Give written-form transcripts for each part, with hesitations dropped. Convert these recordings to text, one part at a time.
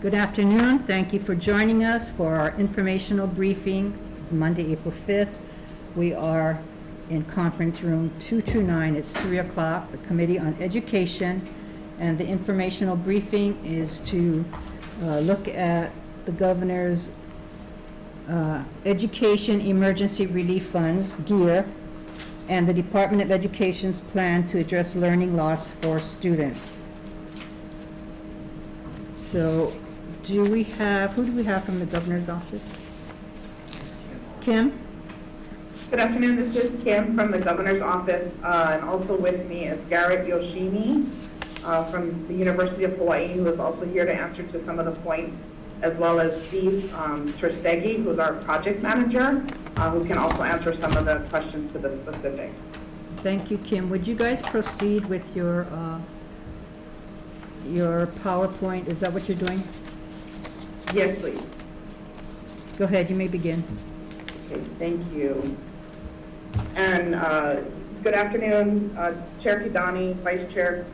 Good afternoon. Thank you for joining us for our informational briefing. This is Monday, April 5th. We are in conference room 229. It's 3 o'clock. The Committee on Education, and the informational briefing is to look at the governor's Education Emergency Relief Funds, GEAR, and the Department of Education's plan to address learning loss for students. So, who do we have from the governor's office? Kim? Good afternoon, this is Kim from the governor's office, and also with me is Garrett Yoshimi from the University of Hawaii, who is also here to answer to some of the points, as well as Steve Terstegi, who's our project manager, who can also answer some of the questions to the specifics. Thank you, Kim. Would you guys proceed with your PowerPoint? Is that what you're doing? Yes, please. Go ahead, you may begin. Okay, thank you. And good afternoon, Chair Kidani, Vice Chair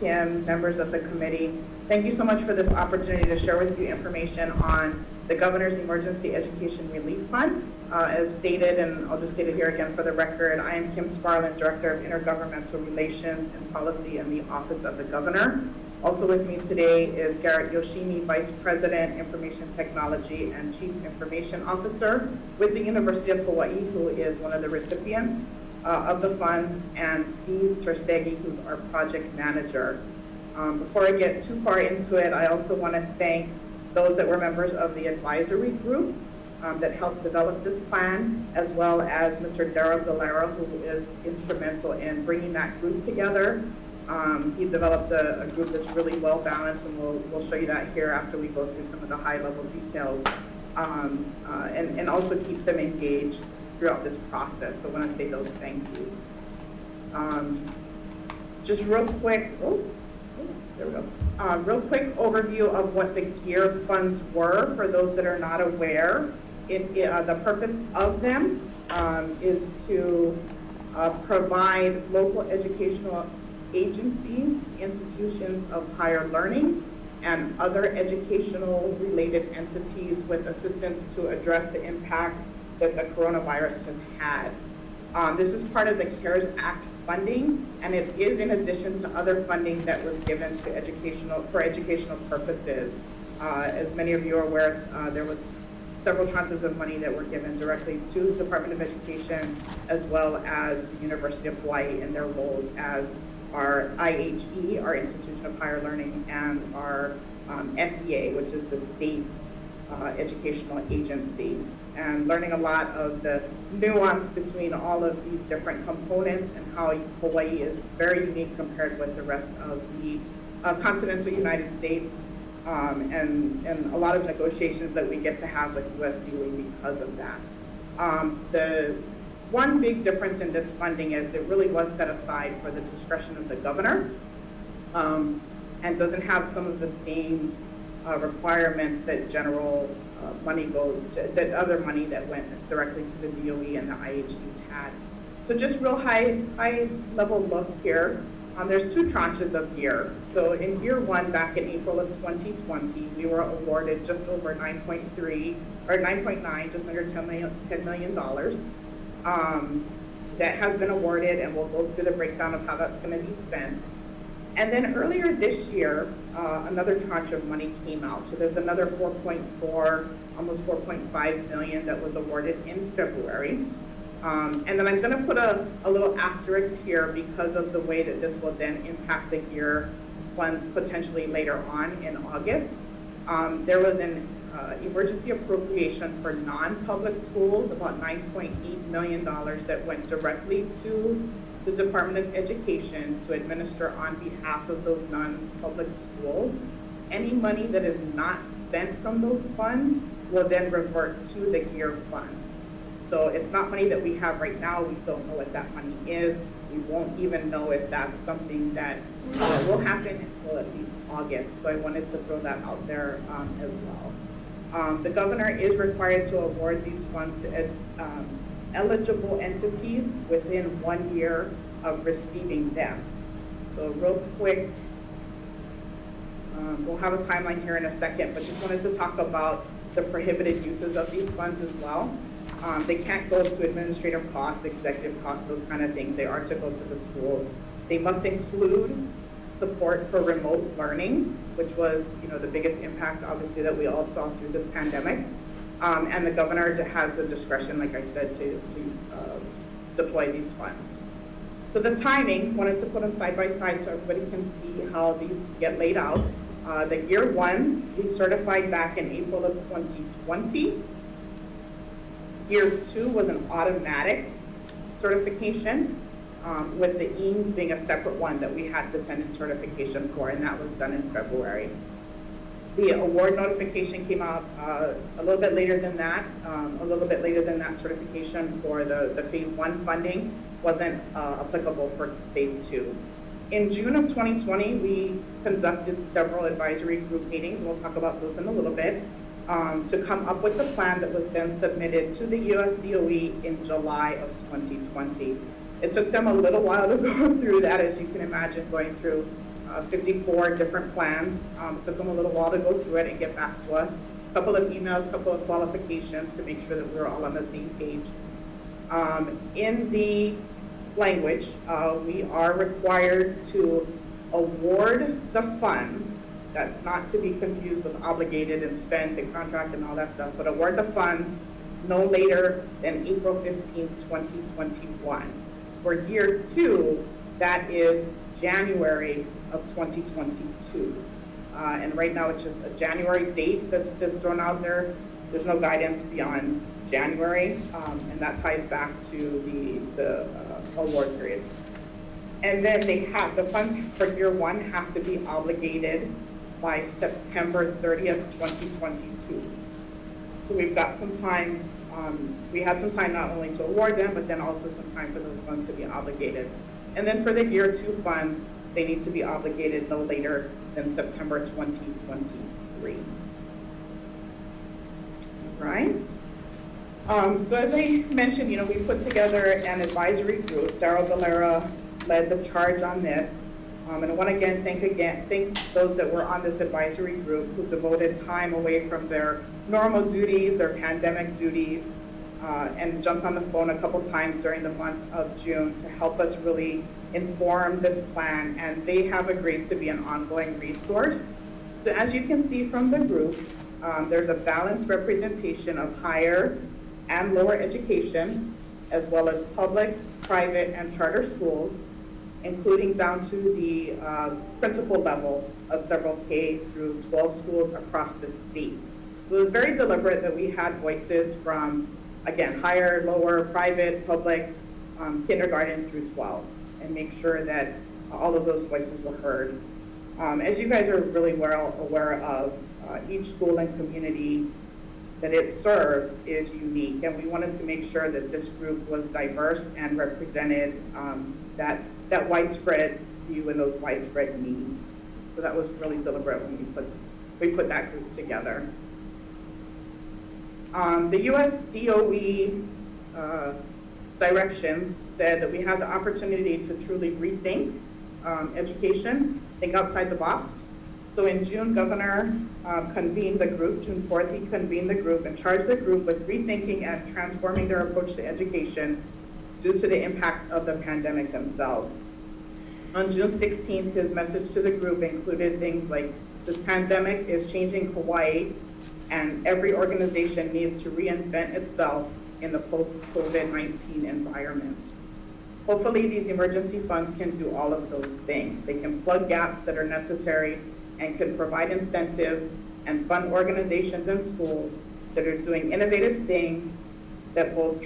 Kim, members of the committee. Thank you so much for this opportunity to share with you information on the Governor's Emergency Education Relief Fund. As stated, and I'll just state it here again for the record, I am Kim Sparlin, Director of Intergovernmental Relations and Policy in the Office of the Governor. Also with me today is Garrett Yoshimi, Vice President, Information Technology and Chief Information Officer with the University of Hawaii, who is one of the recipients of the funds, and Steve Terstegi, who's our project manager. Before I get too far into it, I also want to thank those that were members of the advisory group that helped develop this plan, as well as Mr. Darrell Galera, who is instrumental in bringing that group together. He developed a group that's really well balanced, and we'll show you that here after we go through some of the high level details, and also keeps them engaged throughout this process. So I want to say those thank yous. Just real quick, there we go. Real quick overview of what the GEAR funds were for those that are not aware. The purpose of them is to provide local educational agencies, institutions of higher learning, and other educational related entities with assistance to address the impact that the coronavirus has had. This is part of the CARES Act funding, and it is in addition to other funding that was given to educational purposes. As many of you are aware, there was several tranches of money that were given directly to the Department of Education, as well as the University of Hawaii in their roles as our IHE, our Institution of Higher Learning, and our FEA, which is the state educational agency, and learning a lot of the nuance between all of these different components and how Hawaii is very unique compared with the rest of the continental United States, and a lot of negotiations that we get to have with USDA because of that. The one big difference in this funding is it really was set aside for the discretion of the governor, and doesn't have some of the same requirements that general money goes to, that other money that went directly to the DOE and the IHEs had. So just real high level look here. There's two tranches of GEAR. So in year one, back in April of 2020, we were awarded just over 9.3 or 9.9, just under $10 million. That has been awarded, and we'll go through the breakdown of how that's going to be spent. And then earlier this year, another tranche of money came out. So there's another 4.4, almost 4.5 million that was awarded in February. And then I'm going to put a little asterisk here because of the way that this will then impact the GEAR funds potentially later on in August. There was an emergency appropriation for non-public schools, about $9.8 million that went directly to the Department of Education to administer on behalf of those non-public schools. Any money that is not spent from those funds will then revert to the GEAR funds. So it's not money that we have right now. We don't know what that money is. We won't even know if that's something that will happen until at least August. So I wanted to throw that out there as well. The governor is required to award these funds to eligible entities within 1 year of receiving them. So real quick, We'll have a timeline here in a second, but just wanted to talk about the prohibited uses of these funds as well. They can't go to administrative costs, executive costs, those kind of things. They are to go to the schools. They must include support for remote learning, which was, the biggest impact, obviously, that we all saw through this pandemic. And the governor has the discretion, like I said, to deploy these funds. So the timing, wanted to put them side by side so everybody can see how these get laid out. The year one, we certified back in April of 2020. Year two was an automatic certification, with the EAMS being a separate one that we had to send in certification for, and that was done in February. The award notification came out a little bit later than that, certification for the phase one funding wasn't applicable for phase two. In June of 2020, we conducted several advisory group meetings, we'll talk about those in a little bit, to come up with a plan that was then submitted to the US DOE in July of 2020. It took them a little while to go through that, as you can imagine, going through 54 different plans. It took them a little while to go through it and get back to us. A couple of emails, a couple of qualifications to make sure that we were all on the same page. In the language, we are required to award the funds. That's not to be confused with obligated and spent and contract and all that stuff, but award the funds no later than April 15th, 2021. For year two, that is January of 2022. And right now it's just a January date that's thrown out there. There's no guidance beyond January, and that ties back to the award period. And then the funds for year one have to be obligated by September 30th, 2022. So we've got some time, we had some time not only to award them, but then also some time for those funds to be obligated. And then for the year two funds, they need to be obligated no later than September 2023. Right? So as I mentioned, we put together an advisory group. Daryl Galera led the charge on this. And I want to again thank those that were on this advisory group who devoted time away from their normal duties, their pandemic duties, and jumped on the phone a couple times during the month of June to help us really inform this plan. And they have agreed to be an ongoing resource. So as you can see from the group, there's a balanced representation of higher and lower education, as well as public, private, and charter schools, including down to the principal level of several K through 12 schools across the state. So it was very deliberate that we had voices from, again, higher, lower, private, public, kindergarten through 12, and make sure that all of those voices were heard. As you guys are really well aware of, each school and community that it serves is unique, and we wanted to make sure that this group was diverse and represented that widespread view and those widespread needs. So that was really deliberate when we put that group together. The US DOE directions said that we have the opportunity to truly rethink education, think outside the box. So in June, Governor convened the group. June 4th, he convened the group and charged the group with rethinking and transforming their approach to education due to the impact of the pandemic themselves. On June 16th, his message to the group included things like, this pandemic is changing Hawai'i, and every organization needs to reinvent itself in the post-COVID-19 environment. Hopefully, these emergency funds can do all of those things. They can plug gaps that are necessary and can provide incentives and fund organizations and schools that are doing innovative things that both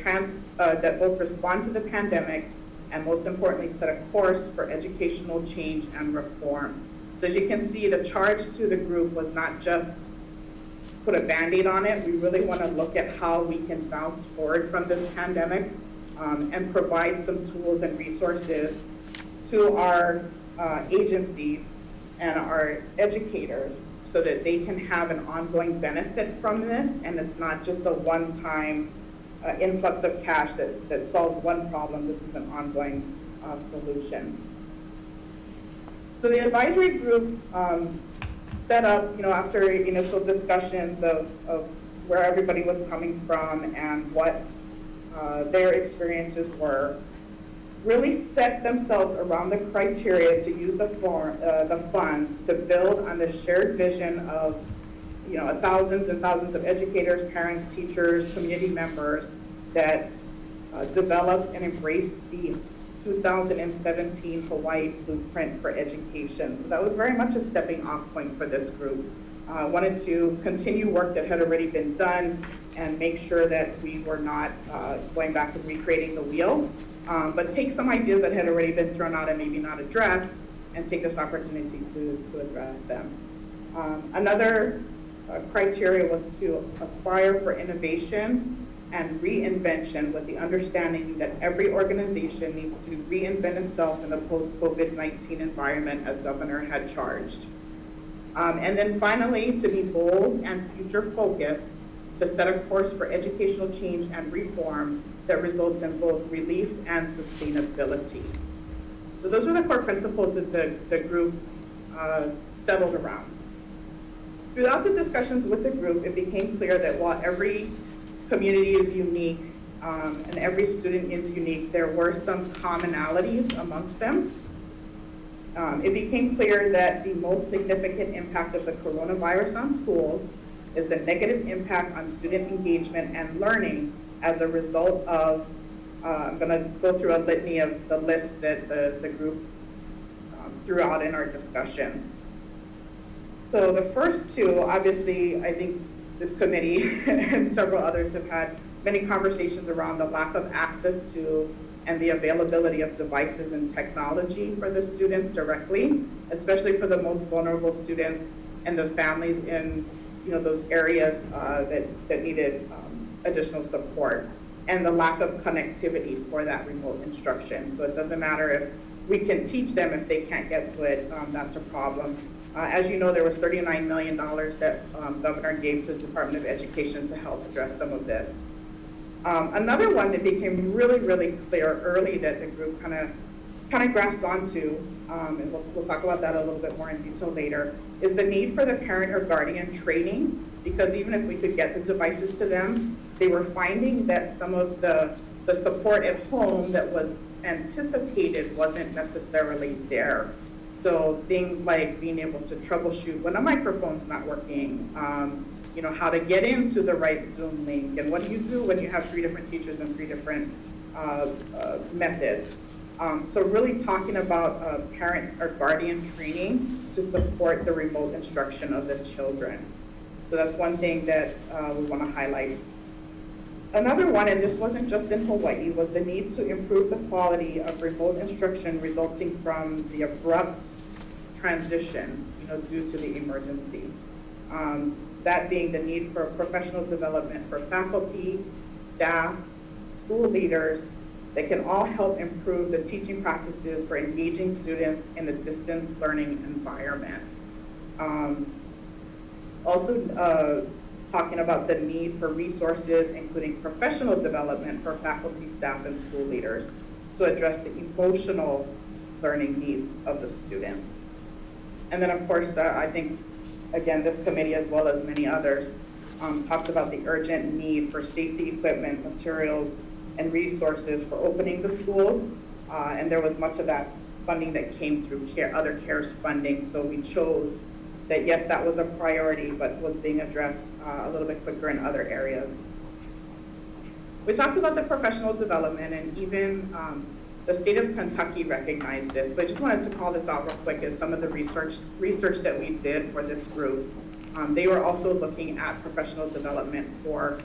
respond to the pandemic and, most importantly, set a course for educational change and reform. So as you can see, the charge to the group was not just put a Band-Aid on it. We really want to look at how we can bounce forward from this pandemic and provide some tools and resources to our agencies and our educators so that they can have an ongoing benefit from this, and it's not just a one-time influx of cash that solves one problem. This is an ongoing solution. So the advisory group set up, after initial discussions of where everybody was coming from and what their experiences were, really set themselves around the criteria to use the funds to build on the shared vision of thousands and thousands of educators, parents, teachers, community members that developed and embraced the 2017 Hawaii Blueprint for Education. So that was very much a stepping off point for this group. Wanted to continue work that had already been done and make sure that we were not going back and recreating the wheel, but take some ideas that had already been thrown out and maybe not addressed and take this opportunity to address them. Another criteria was to aspire for innovation and reinvention with the understanding that every organization needs to reinvent itself in the post-COVID-19 environment as Governor had charged. And then finally, to be bold and future-focused to set a course for educational change and reform that results in both relief and sustainability. So those are the core principles that the group settled around. Throughout the discussions with the group, it became clear that while every community is unique and every student is unique, there were some commonalities amongst them. It became clear that the most significant impact of the coronavirus on schools is the negative impact on student engagement and learning as a result of, I'm going to go through a litany of the list that the group threw out in our discussions. So the first two, obviously, I think this committee and several others have had many conversations around the lack of access to and the availability of devices and technology for the students directly, especially for the most vulnerable students and the families in those areas that needed additional support, and the lack of connectivity for that remote instruction. So it doesn't matter if we can teach them, if they can't get to it, that's a problem. As you know, there was $39 million that Governor gave to the Department of Education to help address some of this. Another one that became really, really clear early that the group kind of grasped onto, and we'll talk about that a little bit more in detail later, is the need for the parent or guardian training, because even if we could get the devices to them, they were finding that some of the support at home that was anticipated wasn't necessarily there. So things like being able to troubleshoot when a microphone's not working, how to get into the right Zoom link, and what do you do when you have 3 different teachers and 3 different methods. So really talking about parent or guardian training to support the remote instruction of the children. So that's one thing that we want to highlight. Another one, and this wasn't just in Hawaii, was the need to improve the quality of remote instruction resulting from the abrupt transition, due to the emergency. That being the need for professional development for faculty, staff, school leaders that can all help improve the teaching practices for engaging students in a distance learning environment. Also talking about the need for resources, including professional development for faculty, staff, and school leaders to address the emotional learning needs of the students. And then, of course, I think, again, this committee, as well as many others, talked about the urgent need for safety equipment, materials, and resources for opening the schools. And there was much of that funding that came through other CARES funding. So we chose that, yes, that was a priority, but was being addressed a little bit quicker in other areas. We talked about the professional development, and even the state of Kentucky recognized this. So I just wanted to call this out real quick as some of the research that we did for this group. They were also looking at professional development for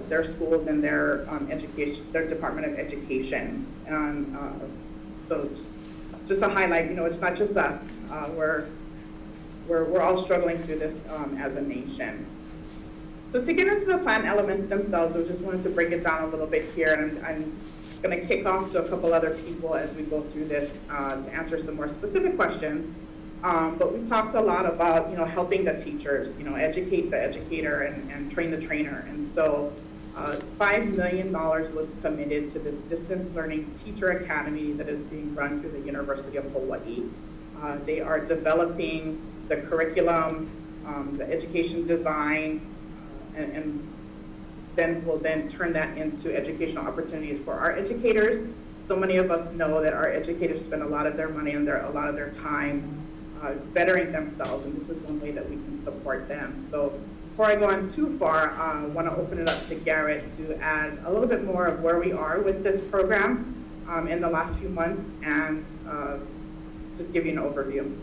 their schools and their education, their Department of Education. And so just to highlight, it's not just us. We're all struggling through this as a nation. So to get into the plan elements themselves, I just wanted to break it down a little bit here, and I'm going to kick off to a couple other people as we go through this to answer some more specific questions. But we talked a lot about, helping the teachers, educate the educator and train the trainer. And so $5 million was committed to this distance learning teacher academy that is being run through the University of Hawaii. They are developing the curriculum, the education design, and then we'll then turn that into educational opportunities for our educators. So many of us know that our educators spend a lot of their money and a lot of their time bettering themselves, and this is one way that we can support them. So before I go on too far, I want to open it up to Garrett to add a little bit more of where we are with this program in the last few months, and just give you an overview.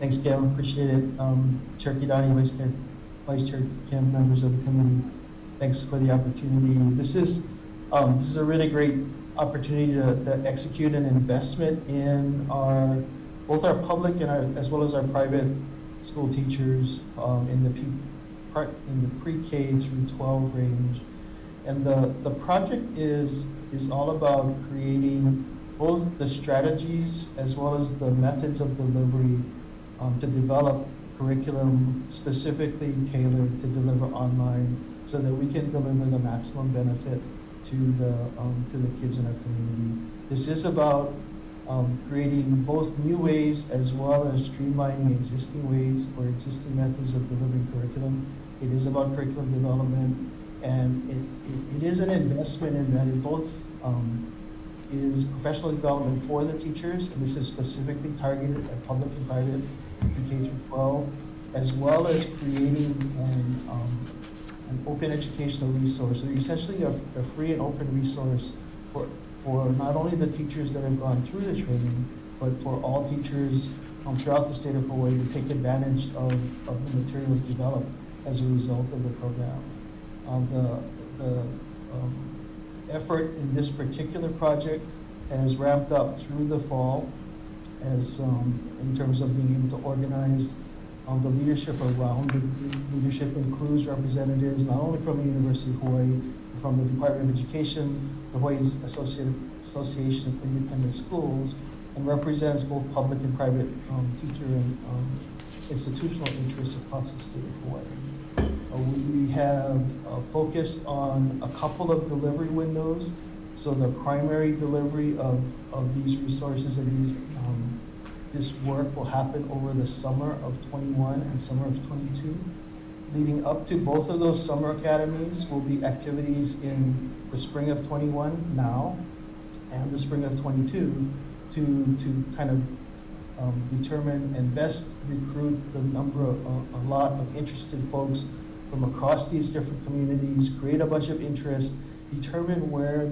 Thanks, Gail. Appreciate it. Chair Kidani, Vice Chair Kim, members of the committee, thanks for the opportunity. This is a really great opportunity to execute an investment in both our public and as well as our private school teachers in the pre-K through 12 range. And the project is all about creating both the strategies as well as the methods of delivery to develop curriculum specifically tailored to deliver online so that we can deliver the maximum benefit to the kids in our community. This is about creating both new ways as well as streamlining existing ways or existing methods of delivering curriculum. It is about curriculum development, and it is an investment in that it both is professional development for the teachers, and this is specifically targeted at public and private K through 12, as well as creating an open educational resource, so essentially a free and open resource for not only the teachers that have gone through the training, but for all teachers throughout the state of Hawaii to take advantage of the materials developed as a result of the program. The effort in this particular project has ramped up through the fall as in terms of being able to organize the leadership around. The leadership includes representatives not only from the University of Hawaii, but from the Department of Education, the Hawaii Association of Independent Schools, and represents both public and private teacher and institutional interests across the state of Hawaii. We have focused on a couple of delivery windows. So the primary delivery of these resources and this work will happen over the summer of 21 and summer of 22. Leading up to both of those summer academies will be activities in the spring of 21 now and the spring of 22 to kind of determine and best recruit a lot of interested folks from across these different communities, create a bunch of interest, determine where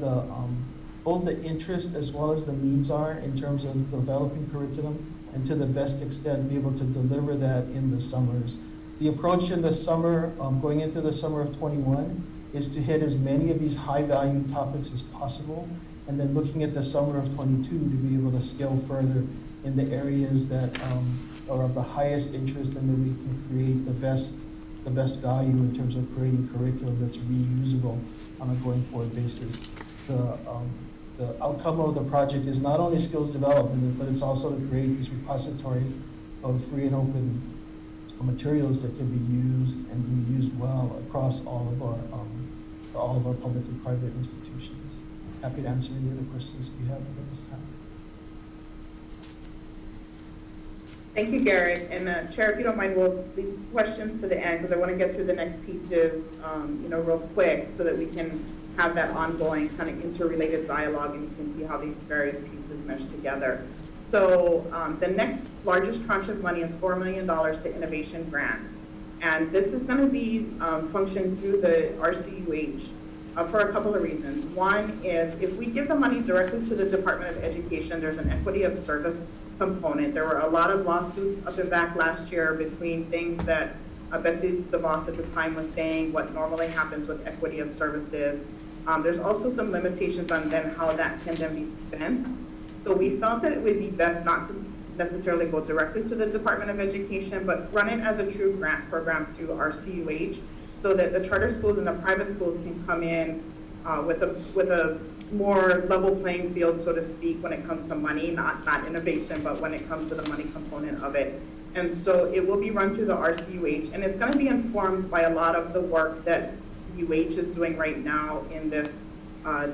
both the interest as well as the needs are in terms of developing curriculum, and to the best extent be able to deliver that in the summers. The approach in the summer, going into the summer of 21, is to hit as many of these high-value topics as possible, and then looking at the summer of 22 to be able to scale further in the areas that are of the highest interest, and that we can create the best value in terms of creating curriculum that's reusable on a going forward basis. The outcome of the project is not only skills development, but it's also to create this repository of free and open materials that can be used and be used well across all of our public and private institutions. Happy to answer any other questions you have at this time. Thank you, Garrett. And Chair, if you don't mind, we'll leave questions to the end because I want to get through the next pieces, real quick so that we can have that ongoing kind of interrelated dialogue and you can see how these various pieces mesh together. So the next largest tranche of money is $4 million to innovation grants. And this is going to be functioned through the RCUH for a couple of reasons. One is if we give the money directly to the Department of Education, there's an equity of service component. There were a lot of lawsuits up and back last year between things that Betsy DeVos at the time was saying what normally happens with equity of services. There's also some limitations on then how that can then be spent. So we felt that it would be best not to necessarily go directly to the Department of Education, but run it as a true grant program through our CUH so that the charter schools and the private schools can come in with a more level playing field, so to speak, when it comes to money, not innovation, but when it comes to the money component of it. And so it will be run through the RCUH, and it's going to be informed by a lot of the work that UH is doing right now in this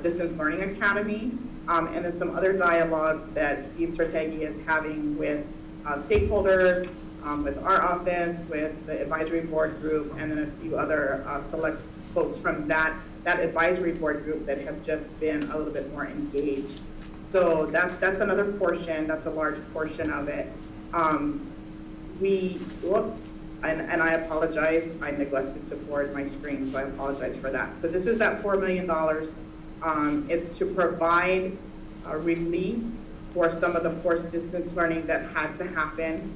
Distance Learning Academy, and then some other dialogues that Steve Tertegi is having with stakeholders, with our office, with the advisory board group, and then a few other select folks from that advisory board group that have just been a little bit more engaged. So that's another portion, that's a large portion of it. And I apologize, I neglected to forward my screen, so I apologize for that. So this is that $4 million. It's to provide relief for some of the forced distance learning that had to happen.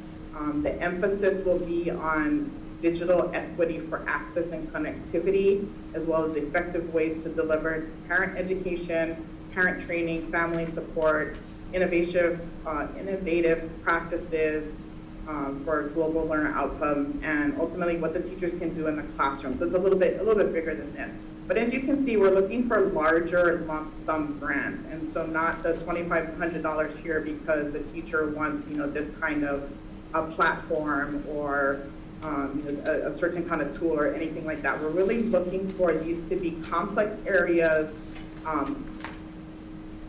The emphasis will be on digital equity for access and connectivity, as well as effective ways to deliver parent education, parent training, family support, innovative practices for global learner outcomes, and ultimately what the teachers can do in the classroom. So it's a little bit bigger than this. But as you can see, we're looking for larger lump sum grants, and so not the $2,500 here because the teacher wants, this kind of a platform or a certain kind of tool or anything like that. We're really looking for these to be complex areas,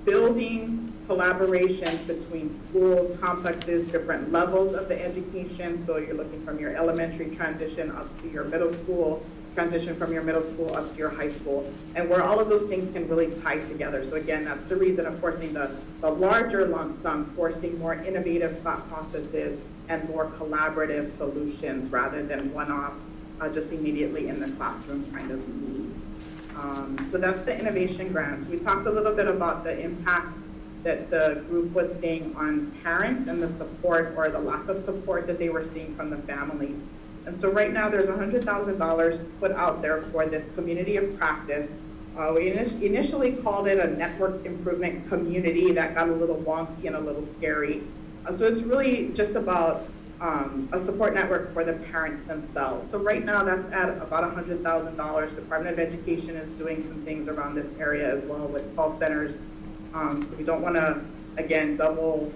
building collaborations between schools, complexes, different levels of the education. So you're looking from your elementary transition up to your middle school, transition from your middle school up to your high school, and where all of those things can really tie together. So again, that's the reason of forcing the larger lump sum, forcing more innovative thought processes and more collaborative solutions rather than one-off, just immediately in the classroom kind of need. So that's the innovation grants. We talked a little bit about the impact that the group was seeing on parents and the support or the lack of support that they were seeing from the families. And so right now there's $100,000 put out there for this community of practice. We initially called it a network improvement community. That got a little wonky and a little scary. So it's really just about a support network for the parents themselves. So right now that's at about $100,000. Department of Education is doing some things around this area as well with call centers. So we don't want to, again, double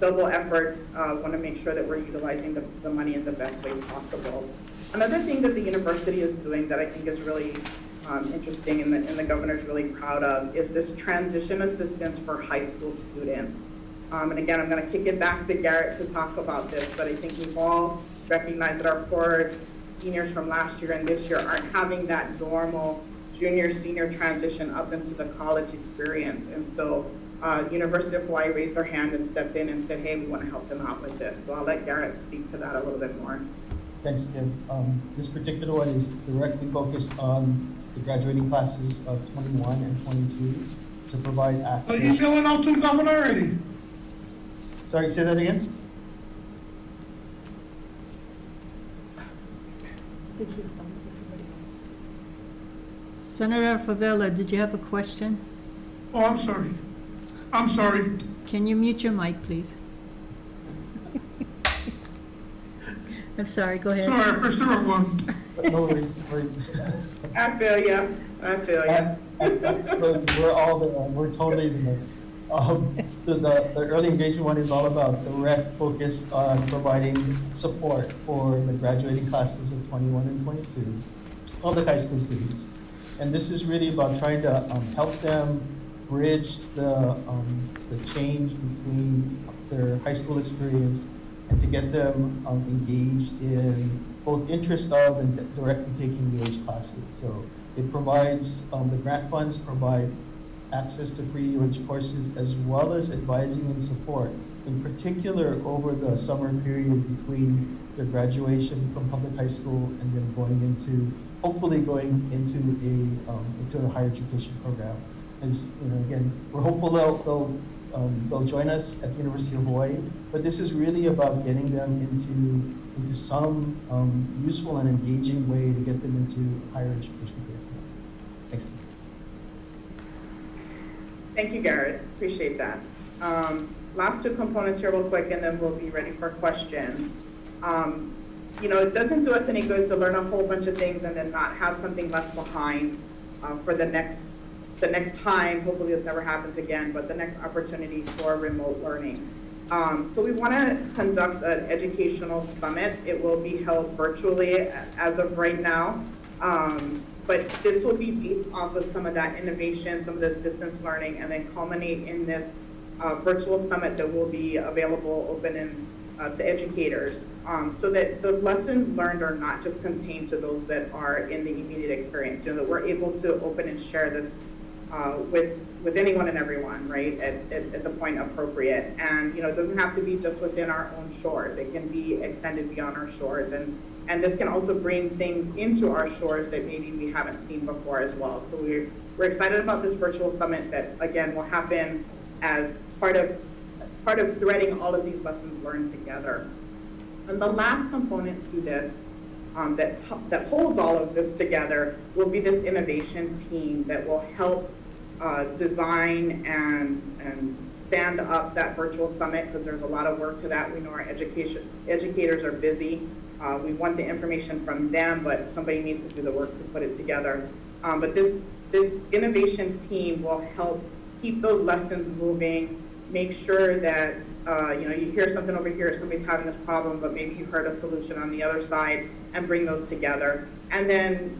efforts. Want to make sure that we're utilizing the money in the best way possible. Another thing that the university is doing that I think is really interesting and the governor's really proud of is this transition assistance for high school students. And again, I'm going to kick it back to Garrett to talk about this, but I think we've all recognized that our poor seniors from last year and this year aren't having that normal junior-senior transition up into the college experience. And so University of Hawaii raised their hand and stepped in and said, hey, we want to help them out with this. So I'll let Garrett speak to that a little bit more. Thanks, Kim. This particular one is directly focused on the graduating classes of 21 and 22 to provide access. So you showing out to the governor already? Sorry, say that again? Senator Favela, did you have a question? Oh, I'm sorry. I'm sorry. Can you mute your mic, please? I'm sorry, go ahead. Sorry, I pressed the wrong one. No worries. I feel you. We're all there. We're totally there. So the early engagement one is all about direct focus on providing support for the graduating classes of 21 and 22, all the high school students. And this is really about trying to help them bridge the change between their high school experience and to get them engaged in both interest of and directly taking the EH classes. So it provides, the grant funds provide access to free EH courses as well as advising and support, in particular over the summer period between their graduation from public high school and then hopefully going into a higher education program. As again, we're hopeful they'll join us at the University of Hawaii, but this is really about getting them into some useful and engaging way to get them into higher education program. Thanks. Thank you, Garrett. Appreciate that. Last two components here real quick, and then we'll be ready for questions. It doesn't do us any good to learn a whole bunch of things and then not have something left behind for the next time. Hopefully this never happens again, but the next opportunity for remote learning. So we want to conduct an educational summit. It will be held virtually as of right now. But this will be based off of some of that innovation, some of this distance learning, and then culminate in this virtual summit that will be available, open, and to educators, so that the lessons learned are not just contained to those that are in the immediate experience, that we're able to open and share this with anyone and everyone, right, at the point appropriate. And, it doesn't have to be just within our own shores. It can be extended beyond our shores. And this can also bring things into our shores that maybe we haven't seen before as well. So we're excited about this virtual summit that, again, will happen as part of threading all of these lessons learned together. And the last component to this that holds all of this together will be this innovation team that will help design and stand up that virtual summit, because there's a lot of work to that. We know our educators are busy. We want the information from them, but somebody needs to do the work to put it together. But this innovation team will help keep those lessons moving, make sure that you hear something over here, somebody's having this problem, but maybe you heard a solution on the other side, and bring those together. And then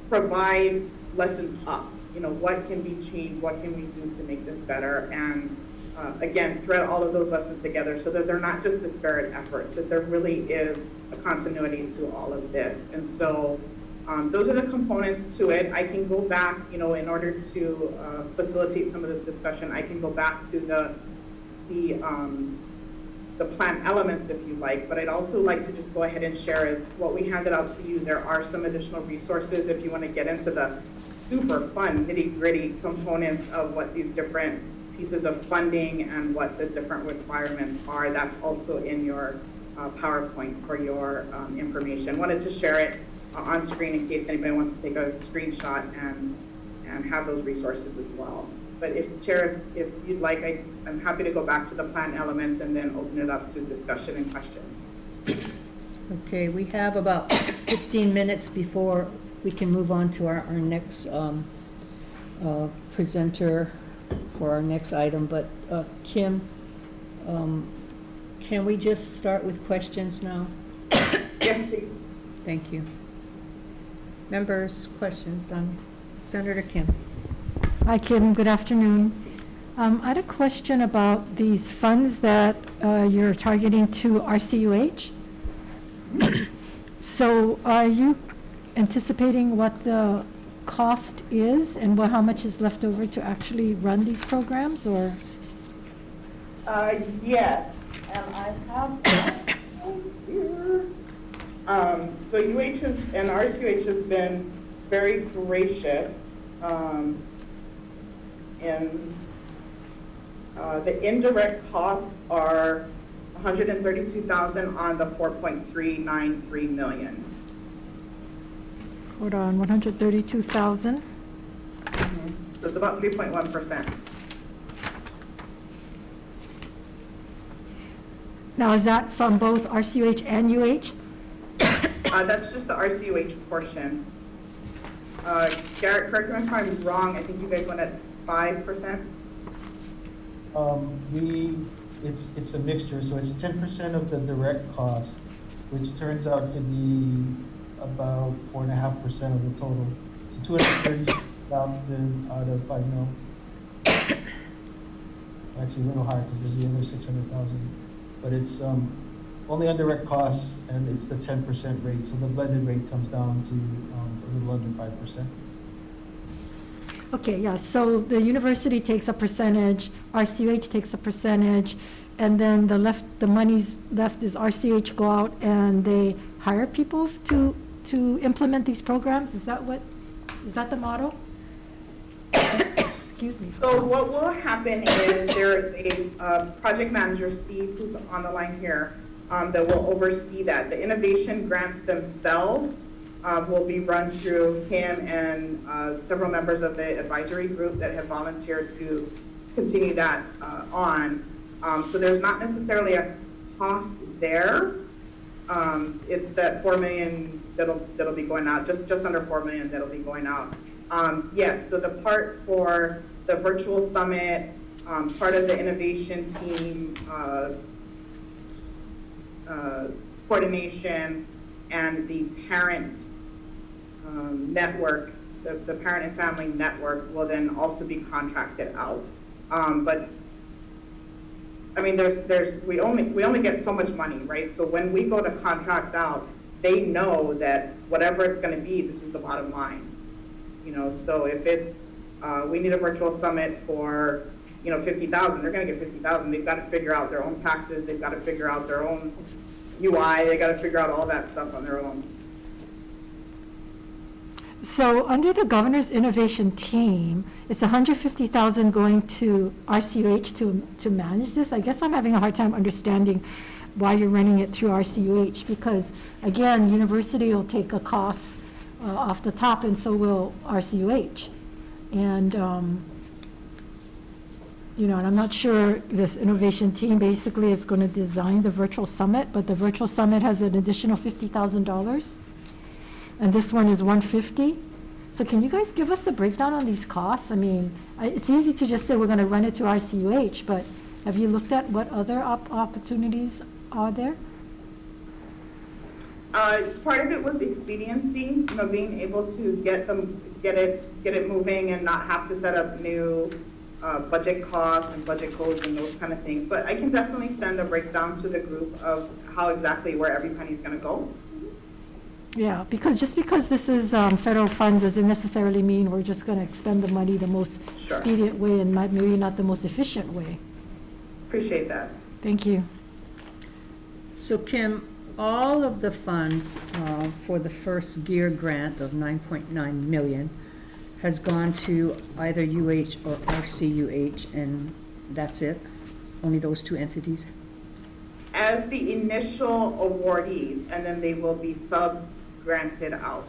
provide lessons up. What can be changed? What can we do to make this better? And again, thread all of those lessons together so that they're not just disparate efforts, that there really is a continuity to all of this. And so those are the components to it. I can go back, in order to facilitate some of this discussion, I can go back to the plan elements if you like, but I'd also like to just go ahead and share is what we handed out to you. There are some additional resources if you want to get into the super fun nitty-gritty components of what these different pieces of funding and what the different requirements are. That's also in your PowerPoint for your information. Wanted to share it on screen in case anybody wants to take a screenshot and have those resources as well. But Chair, if you'd like, I'm happy to go back to the plan elements and then open it up to discussion and questions. Okay, we have about 15 minutes before we can move on to our next presenter for our next item. But Kim, can we just start with questions now? Yes, please. Thank you. Members, questions done. Senator Kim. Hi, Kim. Good afternoon. I had a question about these funds that you're targeting to RCUH. So are you anticipating what the cost is and how much is left over to actually run these programs, or? Yes, and I have that here. So UH and RCUH has been very gracious in the indirect costs are $132,000 on the 4.393 million. Hold on, 132,000. So it's about 3.1%. Now, is that from both RCUH and UH? That's just the RCUH portion. Garrett, correct me if I'm wrong, I think you guys went at 5%? It's a mixture, so it's 10% of the direct cost, which turns out to be about 4.5% of the total. So 230,000 out of 5 mil. Actually a little higher because there's the other 600,000. But it's only on direct costs, and it's the 10% rate, so the blended rate comes down to a little under 5%. Okay, yeah, so the university takes a percentage, RCUH takes a percentage, and then the money left is RCUH go out and they hire people to implement these programs? Is that the model? Excuse me. So what will happen is there's a project manager, Steve, who's on the line here, that will oversee that. The innovation grants themselves will be run through him and several members of the advisory group that have volunteered to continue that on. So there's not necessarily a cost there. It's that $4 million that'll be going out, just under $4 million that'll be going out. Yes, so the part for the virtual summit, part of the innovation team, coordination, and the parent network, the parent and family network will then also be contracted out. But I mean, we only get so much money, right? So when we go to contract out, they know that whatever it's gonna be, this is the bottom line. You know, so if it's, we need a virtual summit for, you know, 50,000, they're gonna get 50,000. They've got to figure out their own taxes, they've got to figure out their own UI, they got to figure out all that stuff on their own. So under the governor's innovation team, it's 150,000 going to RCUH to manage this. I guess I'm having a hard time understanding why you're running it through RCUH, because again, university will take a cost off the top, and so will RCUH. And you know, and I'm not sure this innovation team basically is going to design the virtual summit, but the virtual summit has an additional $50,000. And this one is 150. So can you guys give us the breakdown on these costs? I mean, it's easy to just say we're going to run it to RCUH, but have you looked at what other opportunities are there? Part of it was expediency, you know, being able to get it moving and not have to set up new budget costs and budget codes and those kind of things. But I can definitely send a breakdown to the group of how exactly where every penny is going to go. Yeah, because just because this is federal funds doesn't necessarily mean we're just going to expend the money the most Sure. expedient way and maybe not the most efficient way. Appreciate that. Thank you. So Kim, all of the funds for the first GEAR grant of 9.9 million has gone to either UH or RCUH, and that's it? Only those two entities? As the initial awardees, and then they will be sub-granted out.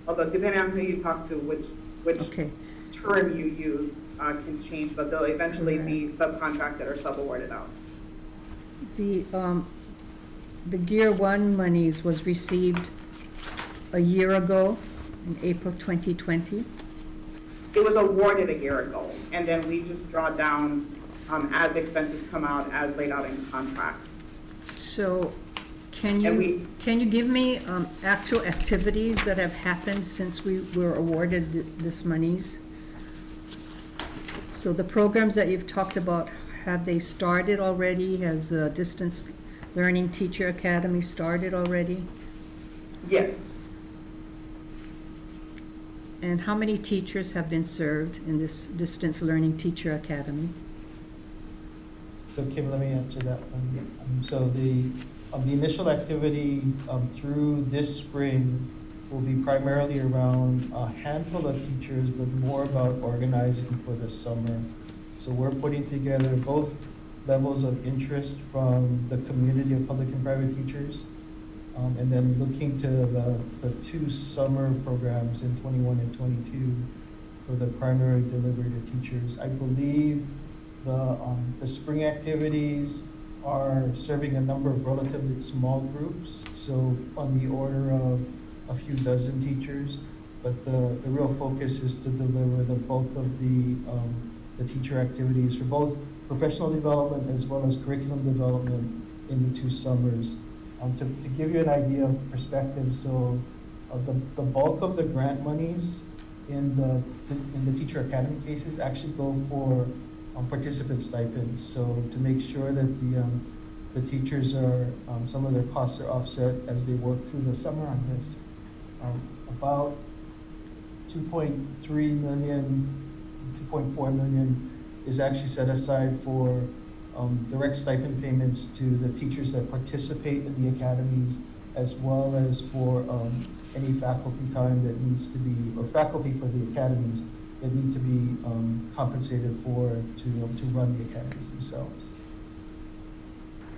Although depending on who you talk to, which Okay. term you use can change, but they'll eventually be subcontracted or sub-awarded out. The GEAR 1 monies was received a year ago, in April 2020. It was awarded a year ago, and then we just draw down as expenses come out, as laid out in contract. So can And you give me actual activities that have happened since we were awarded this monies? So the programs that you've talked about, have they started already? Has the Distance Learning Teacher Academy started already? Yes. And how many teachers have been served in this Distance Learning Teacher Academy? So Kim, let me answer that one. So the initial activity through this spring will be primarily around a handful of teachers, but more about organizing for the summer. So we're putting together both levels of interest from the community of public and private teachers, and then looking to the two summer programs in 21 and 22 for the primary delivery to teachers. I believe the spring activities are serving a number of relatively small groups, so on the order of a few dozen teachers, but the real focus is to deliver the bulk of the teacher activities for both professional development as well as curriculum development in the two summers. To give you an idea of perspective, so the bulk of the grant monies in the Teacher Academy cases actually go for participant stipends. So to make sure that the teachers are, some of their costs are offset as they work through the summer on this. About 2.3 million, 2.4 million is actually set aside for direct stipend payments to the teachers that participate in the academies, as well as for any faculty time that needs to be, or faculty for the academies that need to be compensated for to run the academies themselves.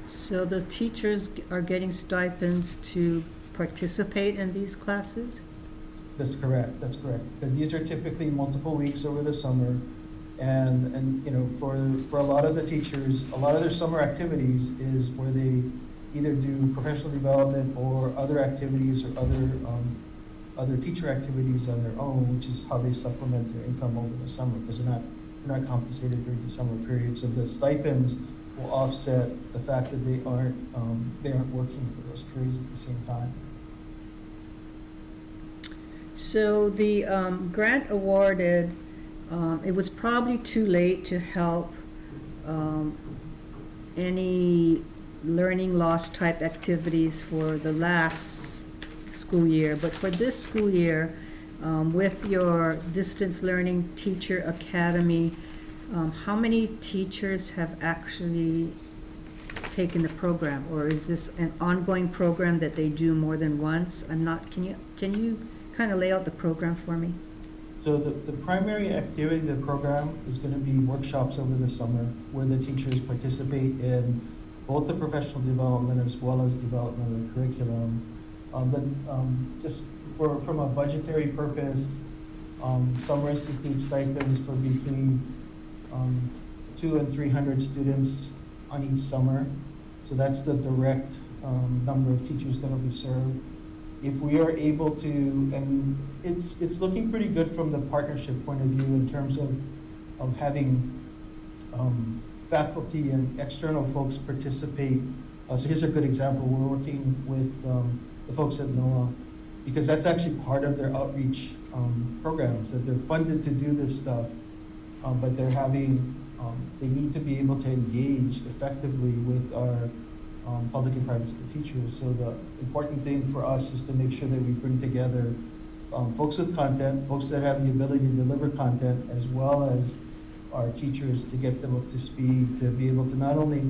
So the teachers are getting stipends to participate in these classes? That's correct, because these are typically multiple weeks over the summer. And you know, for a lot of the teachers, a lot of their summer activities is where they either do professional development or other activities or other teacher activities on their own, which is how they supplement their income over the summer, because they're not compensated during the summer period. So the stipends will offset the fact that they aren't working for those periods at the same time. So the grant awarded, it was probably too late to help any learning loss type activities for the last school year, but for this school year, with your distance learning teacher academy, how many teachers have actually taken the program? Or is this an ongoing program that they do more than once? Can you kind of lay out the program for me? So the primary activity of the program is going to be workshops over the summer where the teachers participate in both the professional development as well as development of the curriculum. Just from a budgetary purpose, Summer Institute stipends for between 200 and 300 students on each summer. So that's the direct number of teachers that will be served. If we are able to, and it's looking pretty good from the partnership point of view in terms of having faculty and external folks participate. So here's a good example. We're working with the folks at NOAA because that's actually part of their outreach programs, that they're funded to do this stuff, but they're having, they need to be able to engage effectively with our public and private school teachers. So the important thing for us is to make sure that we bring together folks with content, folks that have the ability to deliver content, as well as our teachers to get them up to speed, to be able to not only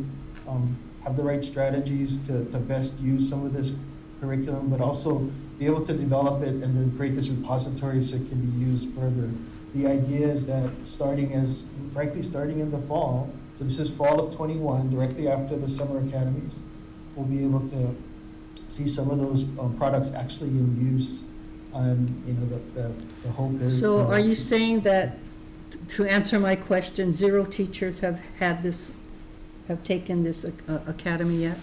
have the right strategies to best use some of this curriculum, but also be able to develop it and then create this repository so it can be used further. The idea is that starting in the fall, so this is fall of 21, directly after the summer academies, we'll be able to see some of those products actually in use. And the hope is. So are you saying that, to answer my question, 0 teachers have taken this academy yet?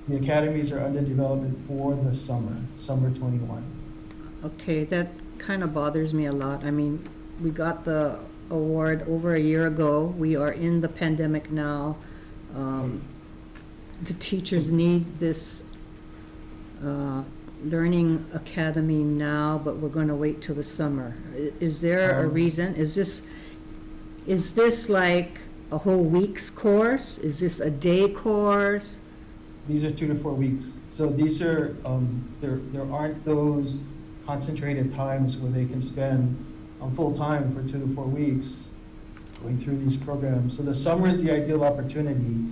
The academies are under development for the summer 21. Okay, that kind of bothers me a lot. I mean, we got the award over a year ago. We are in the pandemic now. The teachers need this learning academy now, but we're going to wait till the summer. Is there a reason? Is this like a whole week's course? Is this a day course? These are 2 to 4 weeks. So these are, there aren't those concentrated times where they can spend full time for 2 to 4 weeks going through these programs. So the summer is the ideal opportunity.